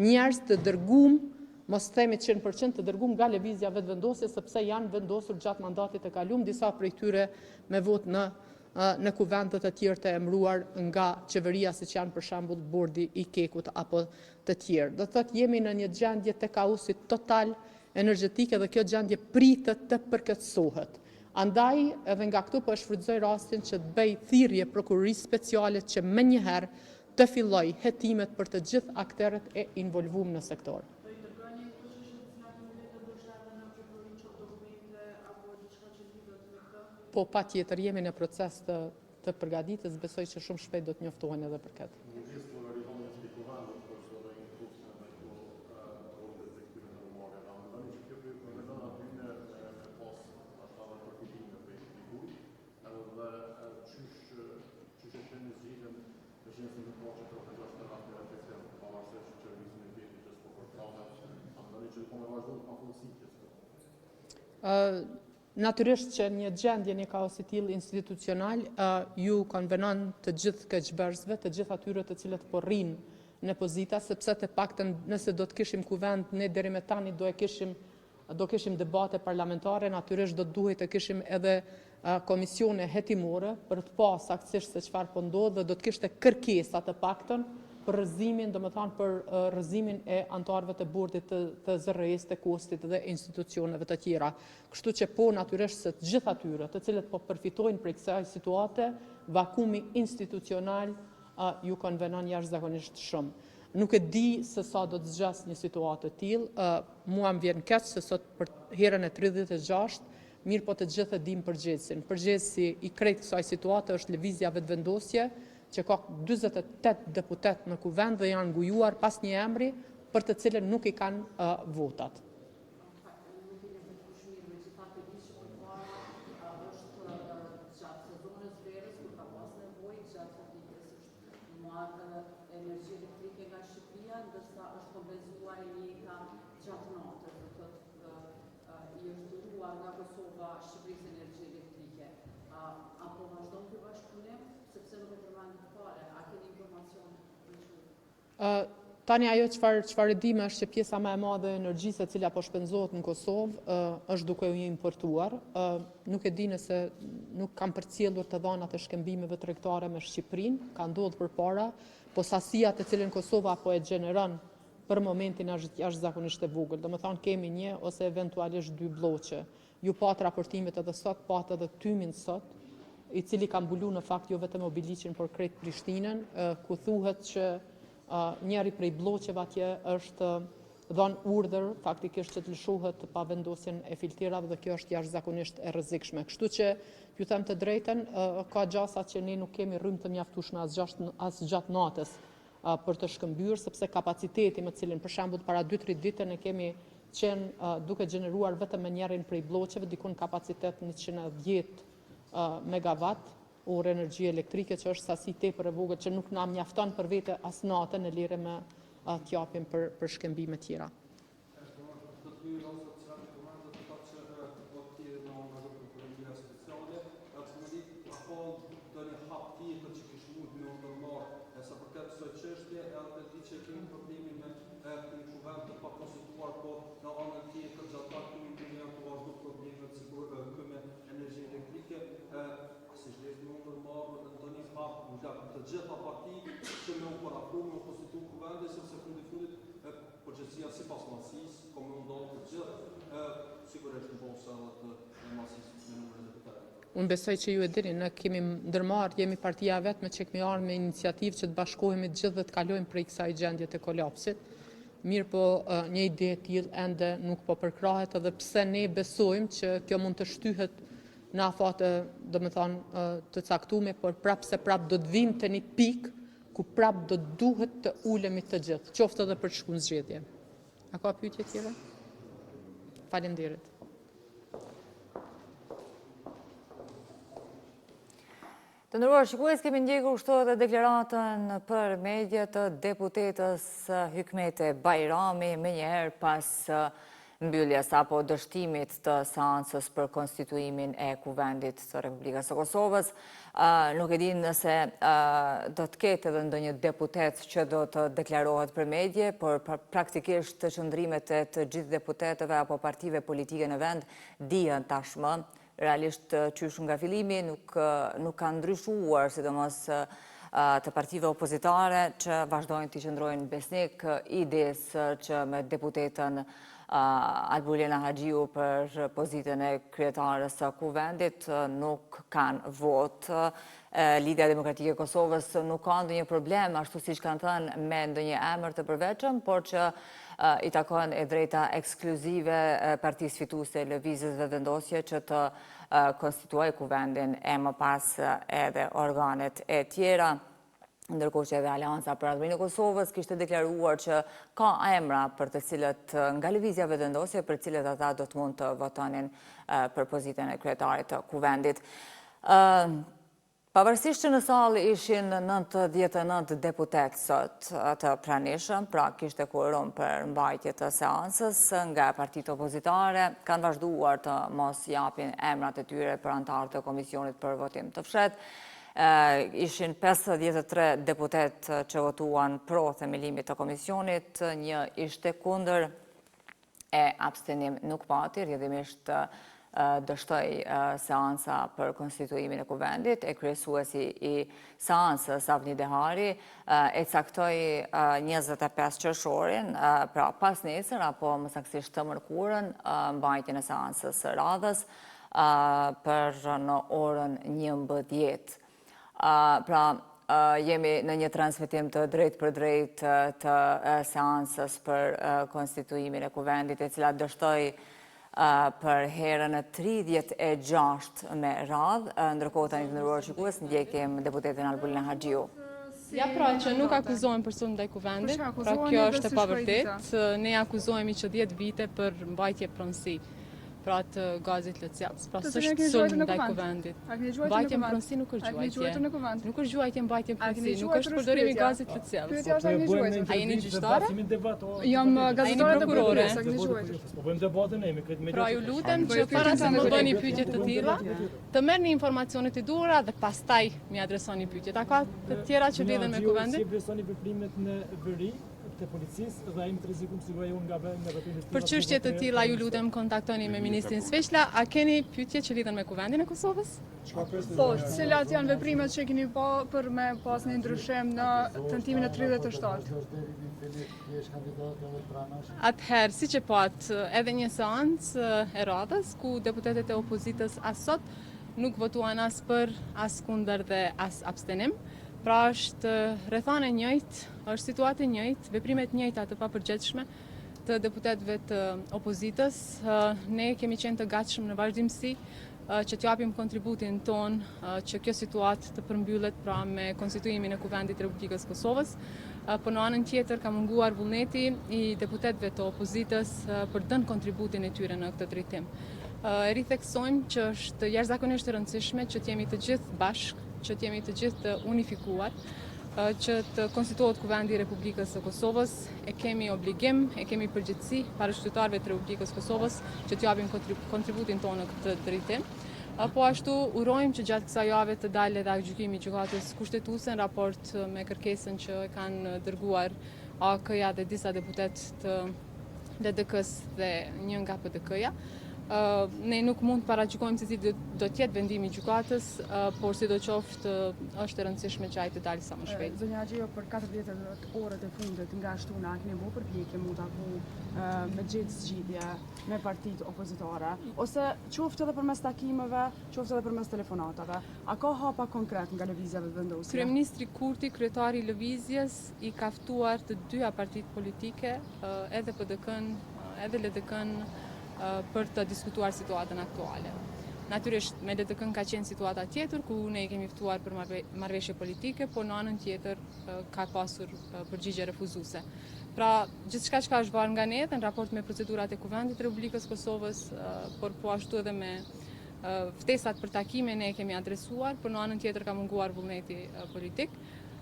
njerëz të dërgum, mos themi 100% të dërgum nga lëvizja vetëvendosje, sepse janë vendosur gjatë mandatit të kaluar, disa prej tyre me votë në kuvendet e tjerë të emëruar nga qeveria, siç janë për shembull bordi i Kekut apo të tjerë. Do thotë jemi në një gjendje të kaosit total energjetike dhe kjo gjendje pritet të përkatësohet. Andaj edhe nga këtu po e shfrytëzoj rastin që të bëj thirrje prokurorisë speciale që menjëherë të filloj hetimet për të gjithë aktorët e involvuar në sektor. Po pa tjetër jemi në proces të përgatitjes, besoj që shumë shpejt do të njoftohen edhe për këtë. Natyrisht që një gjendje një kaos i tillë institucional ju konvenon të gjithë keqbërësve, të gjithë atyre të cilët po rrinë në pozita, sepse të paktën nëse do të kishim kuvend, ne deri me tani do kishim debate parlamentare, natyrisht do të duhet të kishim edhe komisione hetimore për të pas saktësisht se çfarë po ndodh dhe do të kishte kërkesa të paktën për rrëzimin, domethënë për rrëzimin e anëtarëve të bordit të zërrejës, të kostit dhe institucioneve të tjera. Kështu që po natyrisht se të gjithë atyre, të cilët po përfitojnë prej kësaj situate, vakumi institucional ju konvenon jashtëzakonisht shumë. Nuk e di se sa do të zgjas një situatë të tillë, mua më vjen keq se sot për herën e 36 mirë po të gjithë e dim përgjegjësin. Përgjegjësi i krejt kësaj situate është lëvizja vetëvendosje, që ka 48 deputet në kuvend dhe janë ngujuar pas një emri për të cilën nuk i kanë votat. Energji elektrike nga Shqipëria, ndërsa është kompenzuar një gjatë natës, i është dhuruar nga Kosova Shqipërisë energji elektrike. Apo vazhdon ky bashkëpunim, sepse nuk e përmendet fare, a keni informacion për çfarë? Tani ajo çfarë e dim është që pjesa më e madhe e energjisë e cila po shpenzohet në Kosovë është duke u importuar. Nuk e di nëse nuk kanë përcjellur të dhënat e shkëmbimeve tregtare me Shqipërinë, ka ndodhur përpara, po sasia të cilën Kosova po e gjeneron për momentin është jashtëzakonisht e vogël. Domethënë kemi një ose eventualisht 2 blloqe. Ju pat raportimet edhe sot, pat edhe tymin sot, i cili ka mbulu në fakt jo vetëm Obiliqin, por krejt Prishtinën, ku thuhet që njëri prej blloqeve atje është dhënë urdhër faktikisht që të lëshohet pa vendosjen e filtrave dhe kjo është jashtëzakonisht e rrezikshme. Kështu që ju them të drejtën, ka gjasa që ne nuk kemi rrymë të mjaftueshme as gjatë natës për të shkëmbyer, sepse kapaciteti me cilin për shembull para 2-3 ditë ne kemi qenë duke gjeneruar vetëm me njërin prej blloqeve dikun kapacitet 110 megawatt orë energji elektrike, që është sasi tepër e vogël që nuk na mjafton për vete as natën e lire me t'japim për shkëmbime tjera. Të gjitha parti që me u parapru me u konstitu kuvende, sepse fundi fundit përgjithësia si pas masisë, ka me ndonë të gjithë, sigurisht në bosë edhe të masisë me numër e deputetëve. Unë besoj që ju e dini, ne kemi ndërmarrë, jemi partia vetme që kemi ardhur me iniciativë që të bashkohemi të gjithë dhe të kalojmë prej kësaj gjendje të kolapsit. Mirë po një ide e tillë ende nuk po përkrahet, edhe pse ne besojmë që kjo mund të shtyhet në afate, domethënë të caktuara, por prapë do të vinë te një pikë ku prapë do të duhet të ulemi të gjithë, qoftë edhe për të shkuar në zgjedhje. A ka pyetje tjera? Faleminderit. Të nderuar shikues, kemi ndjekur kështu edhe deklaratën për media të deputetës Hykmete Bajrami, menjëherë pas mbylljes apo dështimit të seancës për konstituimin e kuvendit të Republikës së Kosovës. Nuk e di nëse do të ketë edhe ndonjë deputet që do të deklarohet për medje, por praktikisht të qëndrimet e të gjithë deputetëve apo partive politike në vend dihen tashmë. Realisht qysh nga fillimi nuk ka ndryshuar, sidomos të partive opozitare që vazhdojnë të qëndrojnë besnik idesë që me deputetën Albulina Haxhiu për pozitën e kryetarës së kuvendit nuk kanë votë. Lidhja Demokratike e Kosovës nuk ka ndonjë problem, ashtu siç kanë thënë, me ndonjë emër të përveçëm, por që i takon e drejta ekskluzive partisë fituese Lëvizjes Vetëvendosje që të konstituojë kuvendin e më pas edhe organet e tjera. Ndërkohë që edhe Alianca për Ardhurinë e Kosovës kishte deklaruar që ka emra për të cilët nga Lëvizja Vetëvendosje, për të cilët ata do të mund të votonin për pozitën e kryetarit të kuvendit. Pavarësisht që në sallë ishin 99 deputet sot të pranishëm, pra kishte quorum për mbajtje të seancës, nga partitë opozitare kanë vazhduar të mos japin emrat e tyre për antarë të komisionit për votim të fshetë. Ishin 53 deputet që votuan pro themelimit të komisionit, një ishte kundër e abstenim nuk pati, rrjedhimisht dështoi seanca për konstituimin e kuvendit, e kryesuesi i seancës Avni Dehari e caktoi 25 qershorin, pra pas nesër apo më saktësisht të mërkurën, mbajtjen e seancës së radhës për në orën 11. Pra, jemi në një transmetim të drejt për drejt të seancës për konstituimin e kuvendit, e cila dështoi për herën e 36 me radhë. Ndërkohë tani të nderuar shikues, ndjekim deputetin Albulina Haxhiu. Ja, pra që nuk akuzojmë person ndaj kuvendit, pra kjo është e pavërtet. Ne akuzohemi që 10 vite për mbajtje pronësi, pra të gazit Lëcjelës. Pra s'është sulm ndaj kuvendit. Mbajtje pronësi nuk është gjuajtje. Nuk është gjuajtje mbajtje pronësi, nuk është përdorimi i gazit Lëcjelës. A jeni gjyqtare? Jam gazetare prokurore. Po bëjmë debatën e me Pra ju lutem që para se më bëni pyetje të tilla, të merrni informacionet e duhura dhe pastaj mi adresoni pyetjet. A ka të tjera që lidhen me kuvendin? Si besoni veprimet në veri të policisë dhe jemi të rrezikum sigurisht nga veprimet. Për çështje të tilla ju lutem kontaktoni me ministrin Sveçla. A keni pyetje që lidhen me kuvendin e Kosovës? Po, cilat janë veprimet që keni pa për me pas një ndryshim në tentimin e 37? Atëherë, si që patë, edhe një seancë e radhës, ku deputetet e opozitës as sot nuk votuan as për, as kundër dhe as abstenim. Pra është rrethana e njëjtë, është situatë e njëjtë, veprimet njëjta të papërgjegjshme të deputetëve të opozitës. Ne kemi qenë të gatshëm në vazhdimsi që t'japim kontributin ton që kjo situatë të përmbyllet pra me konstituimin e Kuvendit të Republikës Kosovës. Por në anën tjetër ka munguar vullneti i deputetëve të opozitës për dënë kontributin e tyre në këtë drejtim. Ritheksojmë që është jashtëzakonisht e rëndësishme që t'jemi të gjithë bashkë, që t'jemi të gjithë të unifikuar, që të konstituohet Kuvendi i Republikës së Kosovës. E kemi obligim, e kemi përgjegjësi para qytetarëve të Republikës Kosovës që t'japim kontributin tonë në këtë drejtim. Po ashtu urojmë që gjatë kësaj jave të dalë edhe gjykimi i gjykatës kushtetuese në raport me kërkesën që kanë dërguar AK-ja dhe disa deputetë të LDK-s dhe një nga PDK-ja. Ne nuk mund të paragjykojmë se si do t'jetë vendimi i gjykatës, por sidoqoftë është e rëndësishme që ai të dalë sa më shpejt. Zonja Haxhiu, për 40 orët e fundit nga shtuna keni bërë përpjekje mu taku me gjithë zgjidhje me partitë opozitare, ose qoftë edhe përmes takimeve, qoftë edhe përmes telefonatave. A ka hapa konkret nga lëvizjeve vendosje? Kryeministri Kurti, kryetari i lëvizjes, i ka ftuar të dyja partitë politike, edhe PDK-n, edhe LDK-n, për të diskutuar situatën aktuale. Natyrisht, me LDK-n ka qenë situata tjetër, ku ne i kemi ftuar për marrëveshje politike, por në anën tjetër ka pasur përgjigje refuzuese. Pra, gjithçka që ka është varë nga ne, në raport me procedurat e Kuvendit të Republikës Kosovës, por po ashtu edhe me ftesat për takime ne kemi adresuar, por në anën tjetër ka munguar vullneti politik.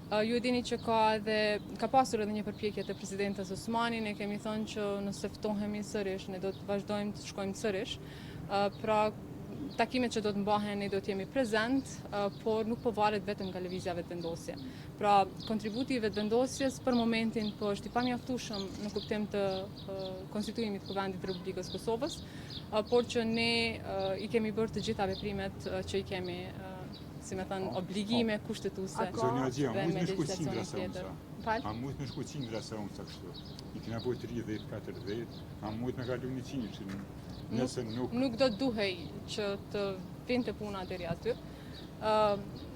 Ju e dini që ka pasur edhe një përpjekje të presidentës Osmani, ne kemi thënë që nëse ftohemi sërish, ne do të vazhdojmë të shkojmë sërish. Pra, takimet që do të mbahen ne do të jemi prezent, por nuk po varet vetëm nga lëvizja vetëvendosje. Pra, kontributi i vetëvendosjes për momentin po është i pamjaftueshëm në kuptim të konstituimit të Kuvendit të Republikës Kosovës, por që ne i kemi bërë të gjitha veprimet që i kemi si me thënë, obligime kushtetuese dhe me legislacionin tjetër. A mujt me shku 100 sa unë sa kështu? I kena bojë 30, 40, a mujt me kalu 100 që nëse nuk... Nuk do duhej që të vinte puna deri aty.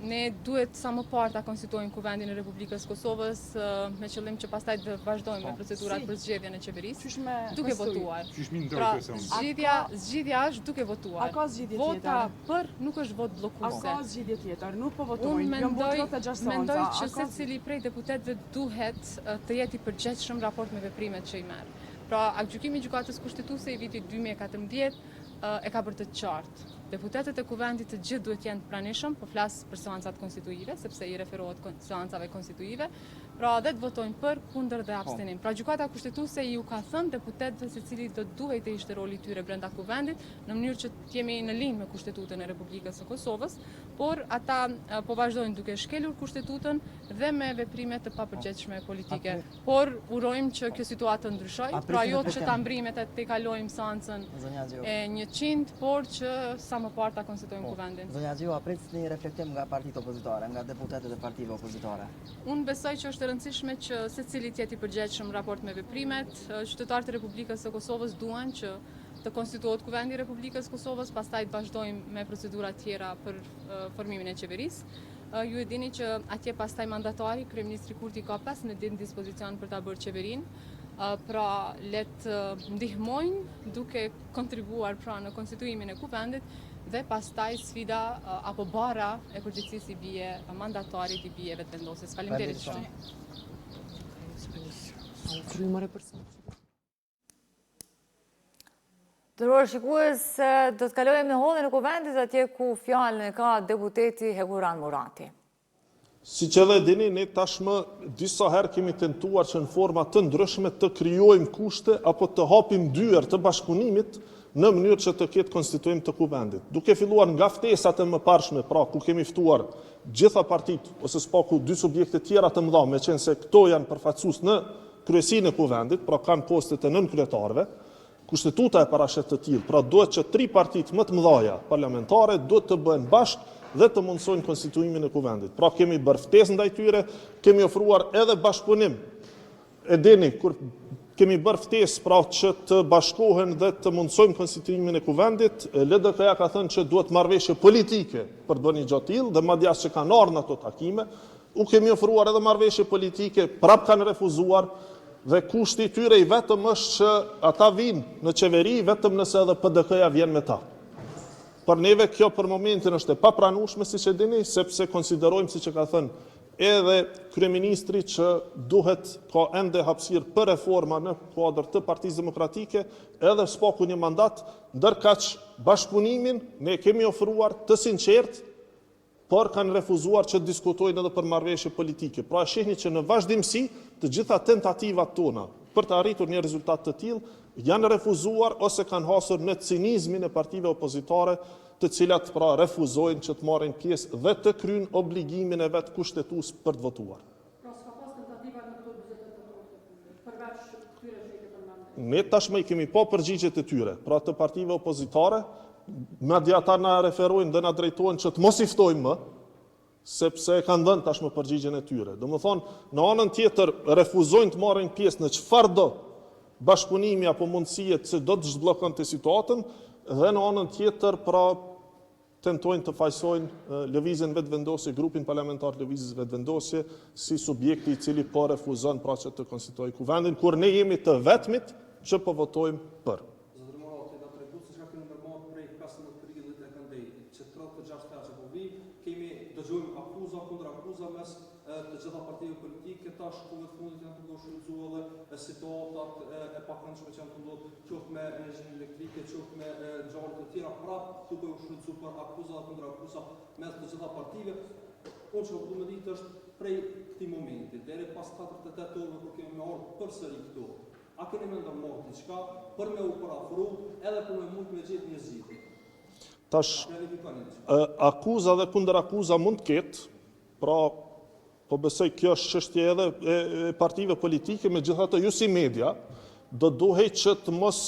Ne duhet sa më parë ta konstituojmë Kuvendin e Republikës Kosovës me qëllim që pastaj të vazhdojmë me procedurat për zgjedhjen e qeverisë, duke votuar. Pra, zgjidhja është duke votuar. A ka zgjidhje tjetër? Vota për nuk është vot bllokuese. A ka zgjidhje tjetër? Nuk po votojnë. Unë mendoj që secili prej deputetëve duhet të jetë i përgjegjshëm raport me veprimet që i merr. Pra, gjykimi i gjykatës kushtetuese i vitit 2014 e ka bërë të qartë. Deputetët e Kuvendit të gjithë duhet jenë pranishëm, po flas për seancat konstituive, sepse i referohet seancave konstituive, pra dhe të votojnë për, kundër dhe abstenim. Pra gjykata kushtetuese ju ka thënë deputetëve se cili do duhet të ishte roli i tyre brenda Kuvendit, në mënyrë që të jemi në linjë me Kushtetutën e Republikës së Kosovës, por ata po vazhdojnë duke shkelur Kushtetutën dhe me veprime të papërgjegjshme politike. Por urojmë që kjo situatë të ndryshojë, pra jo që ta mbrimit e të kalojmë seancën e 100, por që sa më parë ta konstituojmë Kuvendin. Zonja Haxhiu, a pret një reflektim nga partitë opozitare, nga deputetët e partive opozitare? Unë besoj që është e rëndësishme që secili të jetë i përgjegjshëm raport me veprimet. Qytetarët e Republikës së Kosovës duan që të konstituohet Kuvendi i Republikës së Kosovës, pastaj të vazhdojmë me procedura tjera për formimin e qeverisë. Ju e dini që atje pastaj mandatari, kryeministri Kurti ka 15 ditë në dispozicion për ta bërë qeverinë. pra letë ndihmojnë duke kontribuar pra në konstituimin e kuvendit dhe pastaj sfida apo bara e përgjithësisë i bie mandatarit, i bie vetëvendosjes. Faleminderit shumë. Dëror shikues, do të kalojmë në hollin e kuvendit atje ku fjalën e ka deputeti Heguran Murati. Si që dhe dini, ne tashmë disa herë kemi tentuar që në forma të ndryshme të krijojmë kushte apo të hapim dyer të bashkëpunimit në mënyrë që të ketë konstituim të kuvendit. Duke filluar nga ftesat e mëparshme, pra ku kemi ftuar gjitha partitë ose spaku dy subjekte tjera të mëdha, me qenë se këto janë përfaqësues në kryesinë e kuvendit, pra kanë postet e nënkryetarëve. Kushtetuta e parashet të tillë, pra duhet që 3 partitë më të mëdha parlamentare duhet të bëhen bashkë dhe të mundsojnë konstituimin e kuvendit. Pra kemi bërë ftesë ndaj tyre, kemi ofruar edhe bashkëpunim. E dini, kur kemi bërë ftesë pra që të bashkohen dhe të mundsojnë konstituimin e kuvendit, LDK-ja ka thënë që duhet marrëveshje politike për të bërë një gjë të tillë dhe madje as që kanë ardhur në ato takime, u kemi ofruar edhe marrëveshje politike, prap kanë refuzuar. Dhe kushti i tyre i vetëm është që ata vinë në qeveri vetëm nëse edhe PDK-ja vjen me ta. Për neve kjo për momentin është e papranueshme, siç e dini, sepse konsiderojmë, siç e ka thënë edhe kryeministri, që duhet ka ende hapësirë për reforma në kuadër të Partisë Demokratike, edhe spaku një mandat, ndërkaq bashkëpunimin ne kemi ofruar të sinqertë, por kanë refuzuar që diskutojnë edhe për marrëveshje politike. Pra shihni që në vazhdimsi të gjitha tentativat tona për të arritur një rezultat të tillë janë refuzuar ose kanë hasur në cinizmin e partive opozitare, të cilat pra refuzojnë që të marrin pjesë dhe të kryejnë obligimin e vet kushtetues për të votuar. Pra s'ka pas tentativa në këto 48 përveç këtyre që i ke përmendur. Ne tashmë i kemi pa përgjigjet e tyre, pra të partive opozitare. Madje ata na referojnë dhe na drejtojnë që të mos i ftojmë më, sepse kanë dhënë tashmë përgjigjen e tyre. Domethënë, në anën tjetër refuzojnë të marrin pjesë në çfarëdo bashkëpunimi apo mundësie që do të zhbllokonte situatën, dhe në anën tjetër pra tentojnë të fajsojnë lëvizjen vetëvendosje, grupin parlamentar lëvizjes vetëvendosje, si subjekti i cili po refuzon pra që të konstituojë kuvendin, kur ne jemi të vetmit që po votojmë për. Dëgjojmë akuza kundër akuza mes të gjitha partive politike, tash kohët fundit janë të shfrytzuar edhe situatat e pakëndshme që janë të ndodhur qoftë me energjinë elektrike, qoftë me ngjarje të tjera, prapë duke u shfrytzuar për akuza dhe kundër akuza mes të gjitha partive. Unë që du me ditë është prej këtij momenti, deri pas 48 orëve kur kemi ardhur përsëri këtu. A keni me ndërmarrë diçka për me u parafru edhe për me mund me gjetë një zgjidhje? Tash, akuza dhe kundër akuza mund të ketë, pra, po besoj kjo është çështje edhe e partive politike, megjithatë ju si media, do duhej që të mos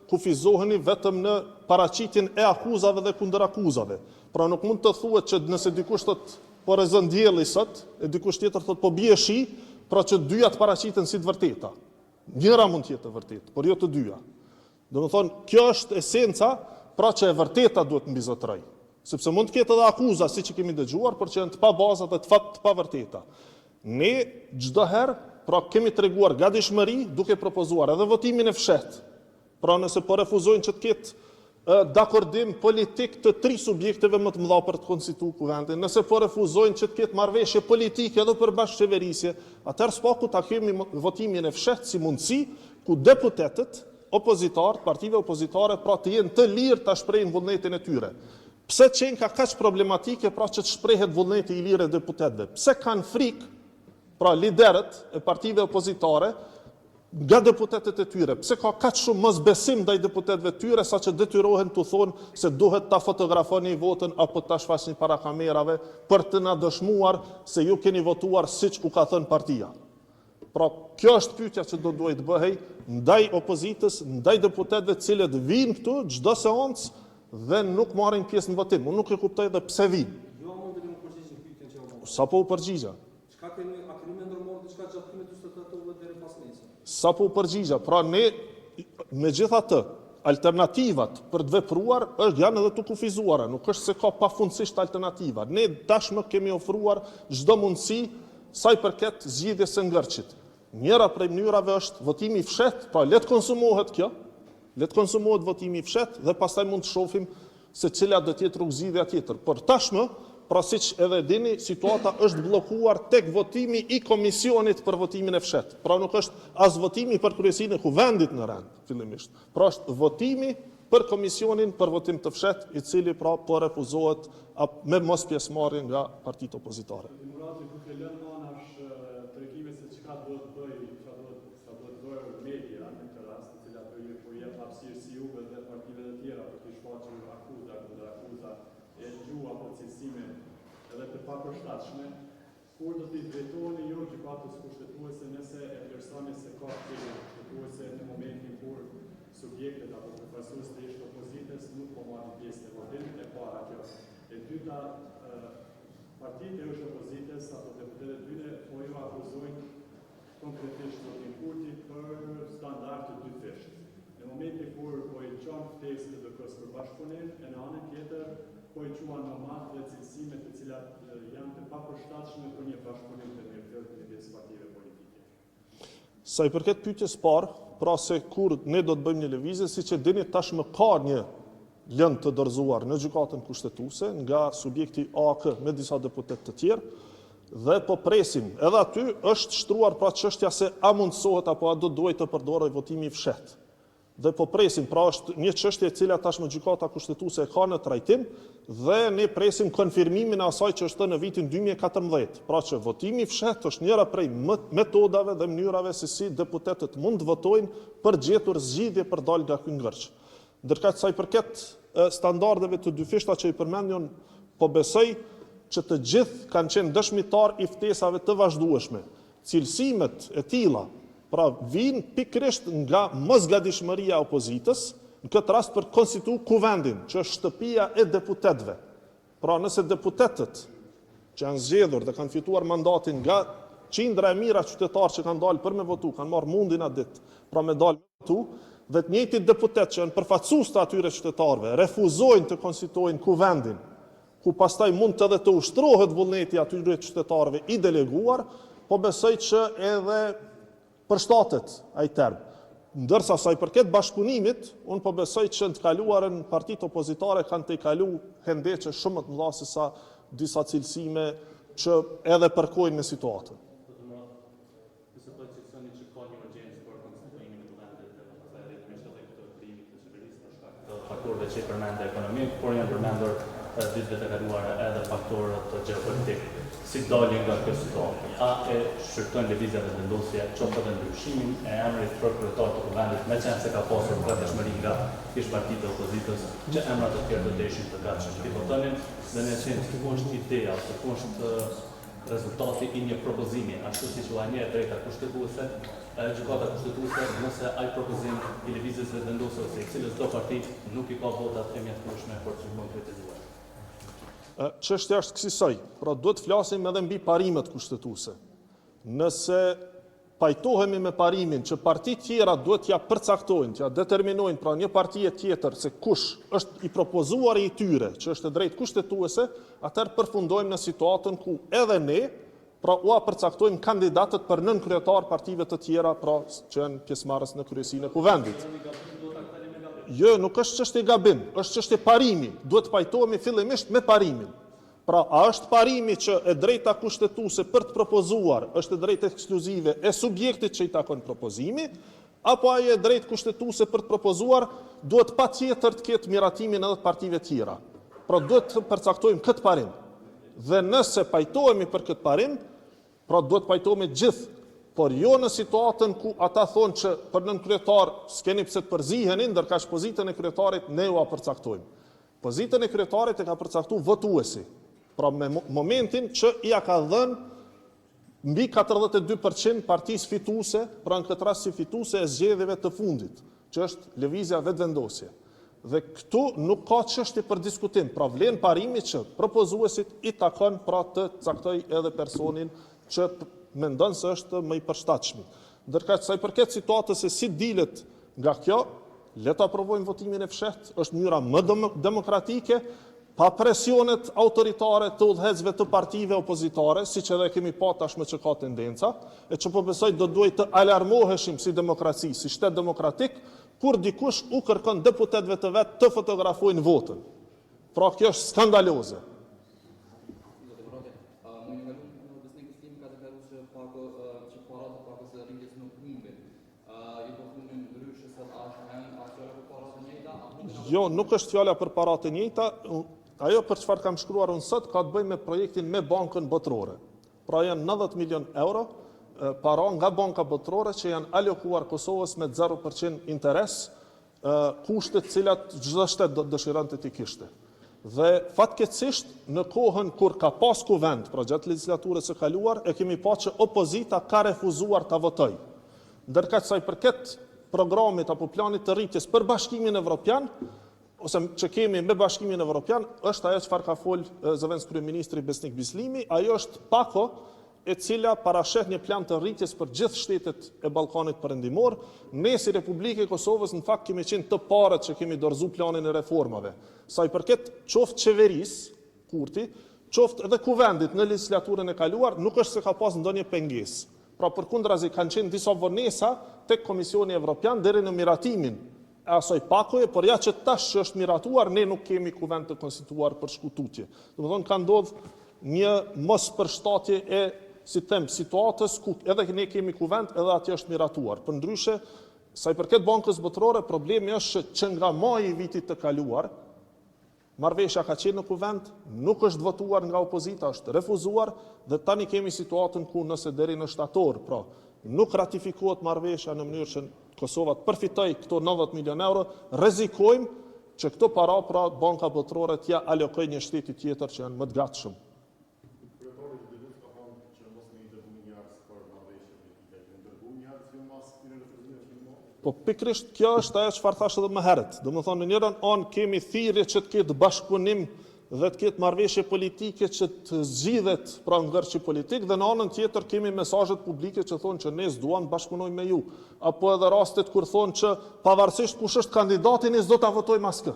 kufizoheni vetëm në paraqitjen e akuzave dhe kundër akuzave. Pra nuk mund të thuhet që nëse dikush thotë po rrezon dielli sot, e dikush tjetër thotë po bie shi, pra që dyja të paraqiten si të vërteta. Njëra mund të jetë e vërtetë, por jo të dyja. Domethënë, kjo është esenca. Pra që e vërteta duhet mbizotëroj. Sepse mund të ketë edhe akuza, si që kemi dëgjuar, por që janë të pa bazat dhe të pa vërteta. Ne, çdo herë, pra kemi treguar gatishmëri duke propozuar edhe votimin e fshehtë. Pra nëse po refuzojnë që të ketë dakordim politik të 3 subjekteve më të mëdha për të konstituuar kuvendin, nëse po refuzojnë që të ketë marrëveshje politike edhe për bashkëqeverisje, atëherë spaku ta kemi votimin e fshehtë si mundësi ku deputetët opozitarët, partive opozitare, pra të jenë të lirë të shprehin vullnetin e tyre. Pse qenë ka kaq problematike pra që të shprehet vullneti i lirë e deputetëve? Pse kanë frikë, pra liderët e partive opozitare, nga deputetët e tyre? Pse ka kaq shumë mosbesim ndaj deputetëve tyre, sa që detyrohen të thonë se duhet ta fotografoni votën apo ta shfaqni para kamerave për të na dëshmuar se ju keni votuar siç u ka thënë partia? Pra, kjo është pyetja që do duhet bëhej ndaj opozitës, ndaj deputetëve të cilët vinë këtu çdo seancë dhe nuk marrin pjesë në votim. Unë nuk e kuptoj edhe pse vinë. Jo, mund të më përgjigjni pyetjen që unë. Sapo u përgjigja? Çka keni, a keni më ndërmarrë diçka gjatë këtij 48 orëve deri pas nesër? Sapo u përgjigja? Pra ne, megjithatë, alternativat për të vepruar janë edhe të kufizuara, nuk është se ka pafundësisht alternativa. Ne tashmë kemi ofruar çdo mundësi sa i përket zgjidhjes së ngërçit. Njëra prej mënyrave është votimi i fshet, pra le të konsumohet kjo, le të konsumohet votimi i fshet dhe pastaj mund të shohim se cila do të jetë rrugëzidhja tjetër. Por tashmë, pra siç edhe dini, situata është bllokuar tek votimi i komisionit për votimin e fshet. Pra nuk është as votimi për kryesinë e kuvendit në rend, fillimisht. Pra është votimi për komisionin për votim të fshet, i cili pra po refuzohet me mos pjesëmarrje nga partitë opozitare. Kur do t'i drejtoheni jo gjykatës kushtetuese nëse e vlerësoni se ka qenë kushtetuese në momentin kur subjektet apo përfaqësues të opozitës nuk po marrin pjesë në votim, e para kjo. E dyta, partitë e opozitës apo deputetët tyre po ju akuzojnë konkretisht Zotin Kurti për standard të dyfishtë. Në momentin kur po i çon ftesën e DK-s për bashkëpunim, e në anën tjetër po i quan normat dhe cilësimet të cilat janë të papërshtatshme për një bashkëpunim të mirë midis partive politike. Sa i përket pyetjes parë, pra se kur ne do të bëjmë një lëvizje, siç e dini tashmë ka një lëndë të dorëzuar në gjykatën kushtetuese nga subjekti AK me disa deputet të tjerë dhe po presim. Edhe aty është shtruar pra çështja se a mundsohet apo a do duhet të përdoret votimi i fshet. Dhe po presim, pra është një çështje e cila tashmë gjykata kushtetuese ka në trajtim dhe ne presim konfirmimin e asaj që është në vitin 2014. Pra që votimi i fshet është njëra prej metodave dhe mënyrave se si deputetët mund të votojnë për gjetur zgjidhje për dalë nga ky ngërç. Ndërkaq sa i përket standardeve të dyfishta që i përmendën, po besoj që të gjithë kanë qenë dëshmitar i ftesave të vazhdueshme. Cilësimet e tilla pra vinë pikërisht nga mosgatishmëria e opozitës, në këtë rast për konstitu kuvendin, që është shtëpia e deputetëve. Pra nëse deputetët që janë zgjedhur dhe kanë fituar mandatin nga qindra e mira qytetarë që kanë dalë për me votu, kanë marrë mundin atë ditë, pra me dalë me votu, dhe të njëjtit deputet që janë përfaqësues të atyre qytetarëve, refuzojnë të konstituojnë kuvendin, ku pastaj mund të edhe të ushtrohet vullneti atyre qytetarëve i deleguar, po besoj që edhe përshtatet ai term. Ndërsa sa i përket bashkëpunimit, unë po besoj që në të kaluarën partitë opozitare kanë të i kalu hendeqe shumë më të mëdha se sa disa cilësime që edhe përkojnë me situatën. Faktorëve që i përmendë ekonomik, por janë përmendur ditëve të kaluara edhe faktorët gjeopolitik. Si dalin nga kjo situatë? A e shqyrtojnë lëvizja dhe vendosja qoftë edhe ndryshimin e emrit për kryetar të kuvendit, me qenë se ka pasur gatishmëri nga ish partitë e opozitës që emrat të tjerë të ishin të gatshëm të votonin, dhe ne qenë që është ideja, që është rezultati i një propozimi, ashtu siç u nje drejta kushtetuese, gjykata kushtetuese, nëse ai propozim i lëvizjes dhe vendosjes së cilës do parti nuk i ka votat e mjaftueshme për të konkretizuar. Çështja është kësaj, pra duhet të flasim edhe mbi parimet kushtetuese. Nëse pajtohemi me parimin që partitë tjera duhet t'ja përcaktojnë, t'ja determinojnë, pra një partie tjetër se kush është i propozuari i tyre, që është e drejtë kushtetuese, atëherë përfundojmë në situatën ku edhe ne, pra ua përcaktojmë kandidatët për nënkryetar partive të tjera, pra që janë pjesëmarrës në kryesinë e kuvendit. Jo, nuk është çështje gabim, është çështje parimi. Duhet të pajtohemi fillimisht me parimin. Pra, a është parimi që e drejta kushtetuese për të propozuar është e drejtë ekskluzive e subjektit që i takon propozimi, apo ai e drejtë kushtetuese për të propozuar duhet patjetër të ketë miratimin edhe të partive tjera. Pra, duhet të përcaktojmë këtë parim. Dhe nëse pajtohemi për këtë parim, pra duhet pajtohemi gjithë. Por jo në situatën ku ata thonë që për nënkryetar s'keni pse të përziheni, ndërkaq pozitën e kryetarit ne ua përcaktojmë. Pozitën e kryetarit e ka përcaktuar votuesi. Pra me momentin që ia ka dhënë mbi 42% partisë fituese, pra në këtë rast si fituese e zgjedhjeve të fundit, që është lëvizja vetëvendosje. Dhe këtu nuk ka çështje për diskutim, pra vlen parimi që propozuesit i takon pra të caktoj edhe personin që mendon se është më i përshtatshëm. Ndërkaq sa i përket situatës se si dilet nga kjo, le të aprovojmë votimin e fshehtë, është mënyra më demokratike, pa presionet autoritare të udhëhecëve të partive opozitare, siç edhe kemi pa tashmë që ka tendenca, e që po besoj do duhet të alarmoheshim si demokraci, si shtet demokratik, kur dikush u kërkon deputetëve të vet të fotografojnë votën. Pra kjo është skandaloze. Jo, nuk është fjala për parat e njëjta. Ajo për çfarë kam shkruar unë sot ka të bëjë me projektin me bankën botërore. Pra janë 90 milion euro para nga banka botërore që janë alokuar Kosovës me 0% interes, kushtet cilat çdo shtet do dëshironte të kishte. Dhe fatkeqësisht në kohën kur ka pas kuvend, pra gjatë legislaturës së kaluar, e kemi pa që opozita ka refuzuar ta votojë. Ndërkaq sa i përket programit apo planit të rritjes për Bashkimin Evropian, ose që kemi me Bashkimin Evropian, është ajo çfarë ka fol zëvendës kryeministri Besnik Bislimi, ajo është pako e cila parasheh një plan të rritjes për gjithë shtetet e Ballkanit Perëndimor. Ne si Republikë e Kosovës në fakt kemi qenë të parët që kemi dorëzu planin e reformave. Sa i përket qoftë qeverisë, Kurti, qoftë edhe kuvendit në legislaturën e kaluar, nuk është se ka pas ndonjë pengesë. Pra përkundrazi kanë qenë disa vonesa tek Komisioni Evropian deri në miratimin e asaj pakoje, por ja që tash që është miratuar, ne nuk kemi kuvend të konstituar për shkututje. Domethënë ka ndodhur një mos përshtatje e situatës ku edhe ne kemi kuvend, edhe aty është miratuar. Përndryshe, sa i përket bankës botërore, problemi është që nga maji i vitit të kaluar, marrëveshja ka qenë në kuvend, nuk është votuar nga opozita, është refuzuar, dhe tani kemi situatën ku nëse deri në shtator, pra nuk ratifikohet marrëveshja në mënyrë që Kosova të përfitoj këto 90 milion euro, rrezikojmë që këto para pra banka botërore t'ja alokoj një shteti tjetër që janë më të gatshëm. Po pikrisht kjo është ajo çfarë thash edhe më herët. Domethënë në njërin anë kemi thirrje që të ketë bashkëpunim dhe të ketë marrëveshje politike që të zgjidhet pra ngërçi politik, dhe në anën tjetër kemi mesazhet publike që thonë që ne s'duam të bashkëpunojmë me ju, apo edhe rastet kur thonë që pavarësisht kush është kandidati ne s'do ta votojmë askë.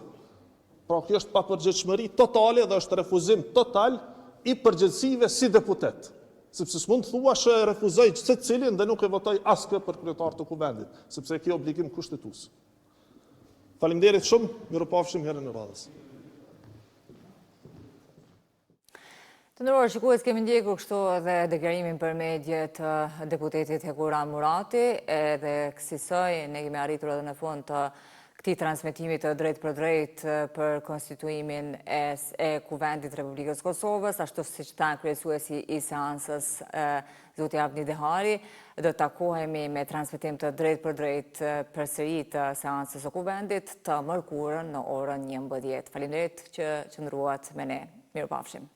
Pra kjo është papërgjegjshmëri totale dhe është refuzim total i përgjegjësive si deputet. Sepse s'mund të thua që refuzoj secilin dhe nuk e votoj askë për kryetar të kuvendit, sepse kjo obligim kushtetues. Faleminderit shumë, mirupafshim herën e radhës. Të nderuar shikues, kemi ndjekur kështu edhe deklarimin për medje të deputetit Hekuran Murati, edhe kësaj ne kemi arritur edhe në fund të këtij transmetimi të drejt për drejt për konstituimin e Kuvendit Republikës Kosovës, ashtu siç tha kryesuesi i seancës zoti Avni Dehari, do të takohemi me transmetim të drejt për drejt përsëri të seancës së Kuvendit të mërkurën në orën 11. Faleminderit që qëndruat me ne. Mirupafshim.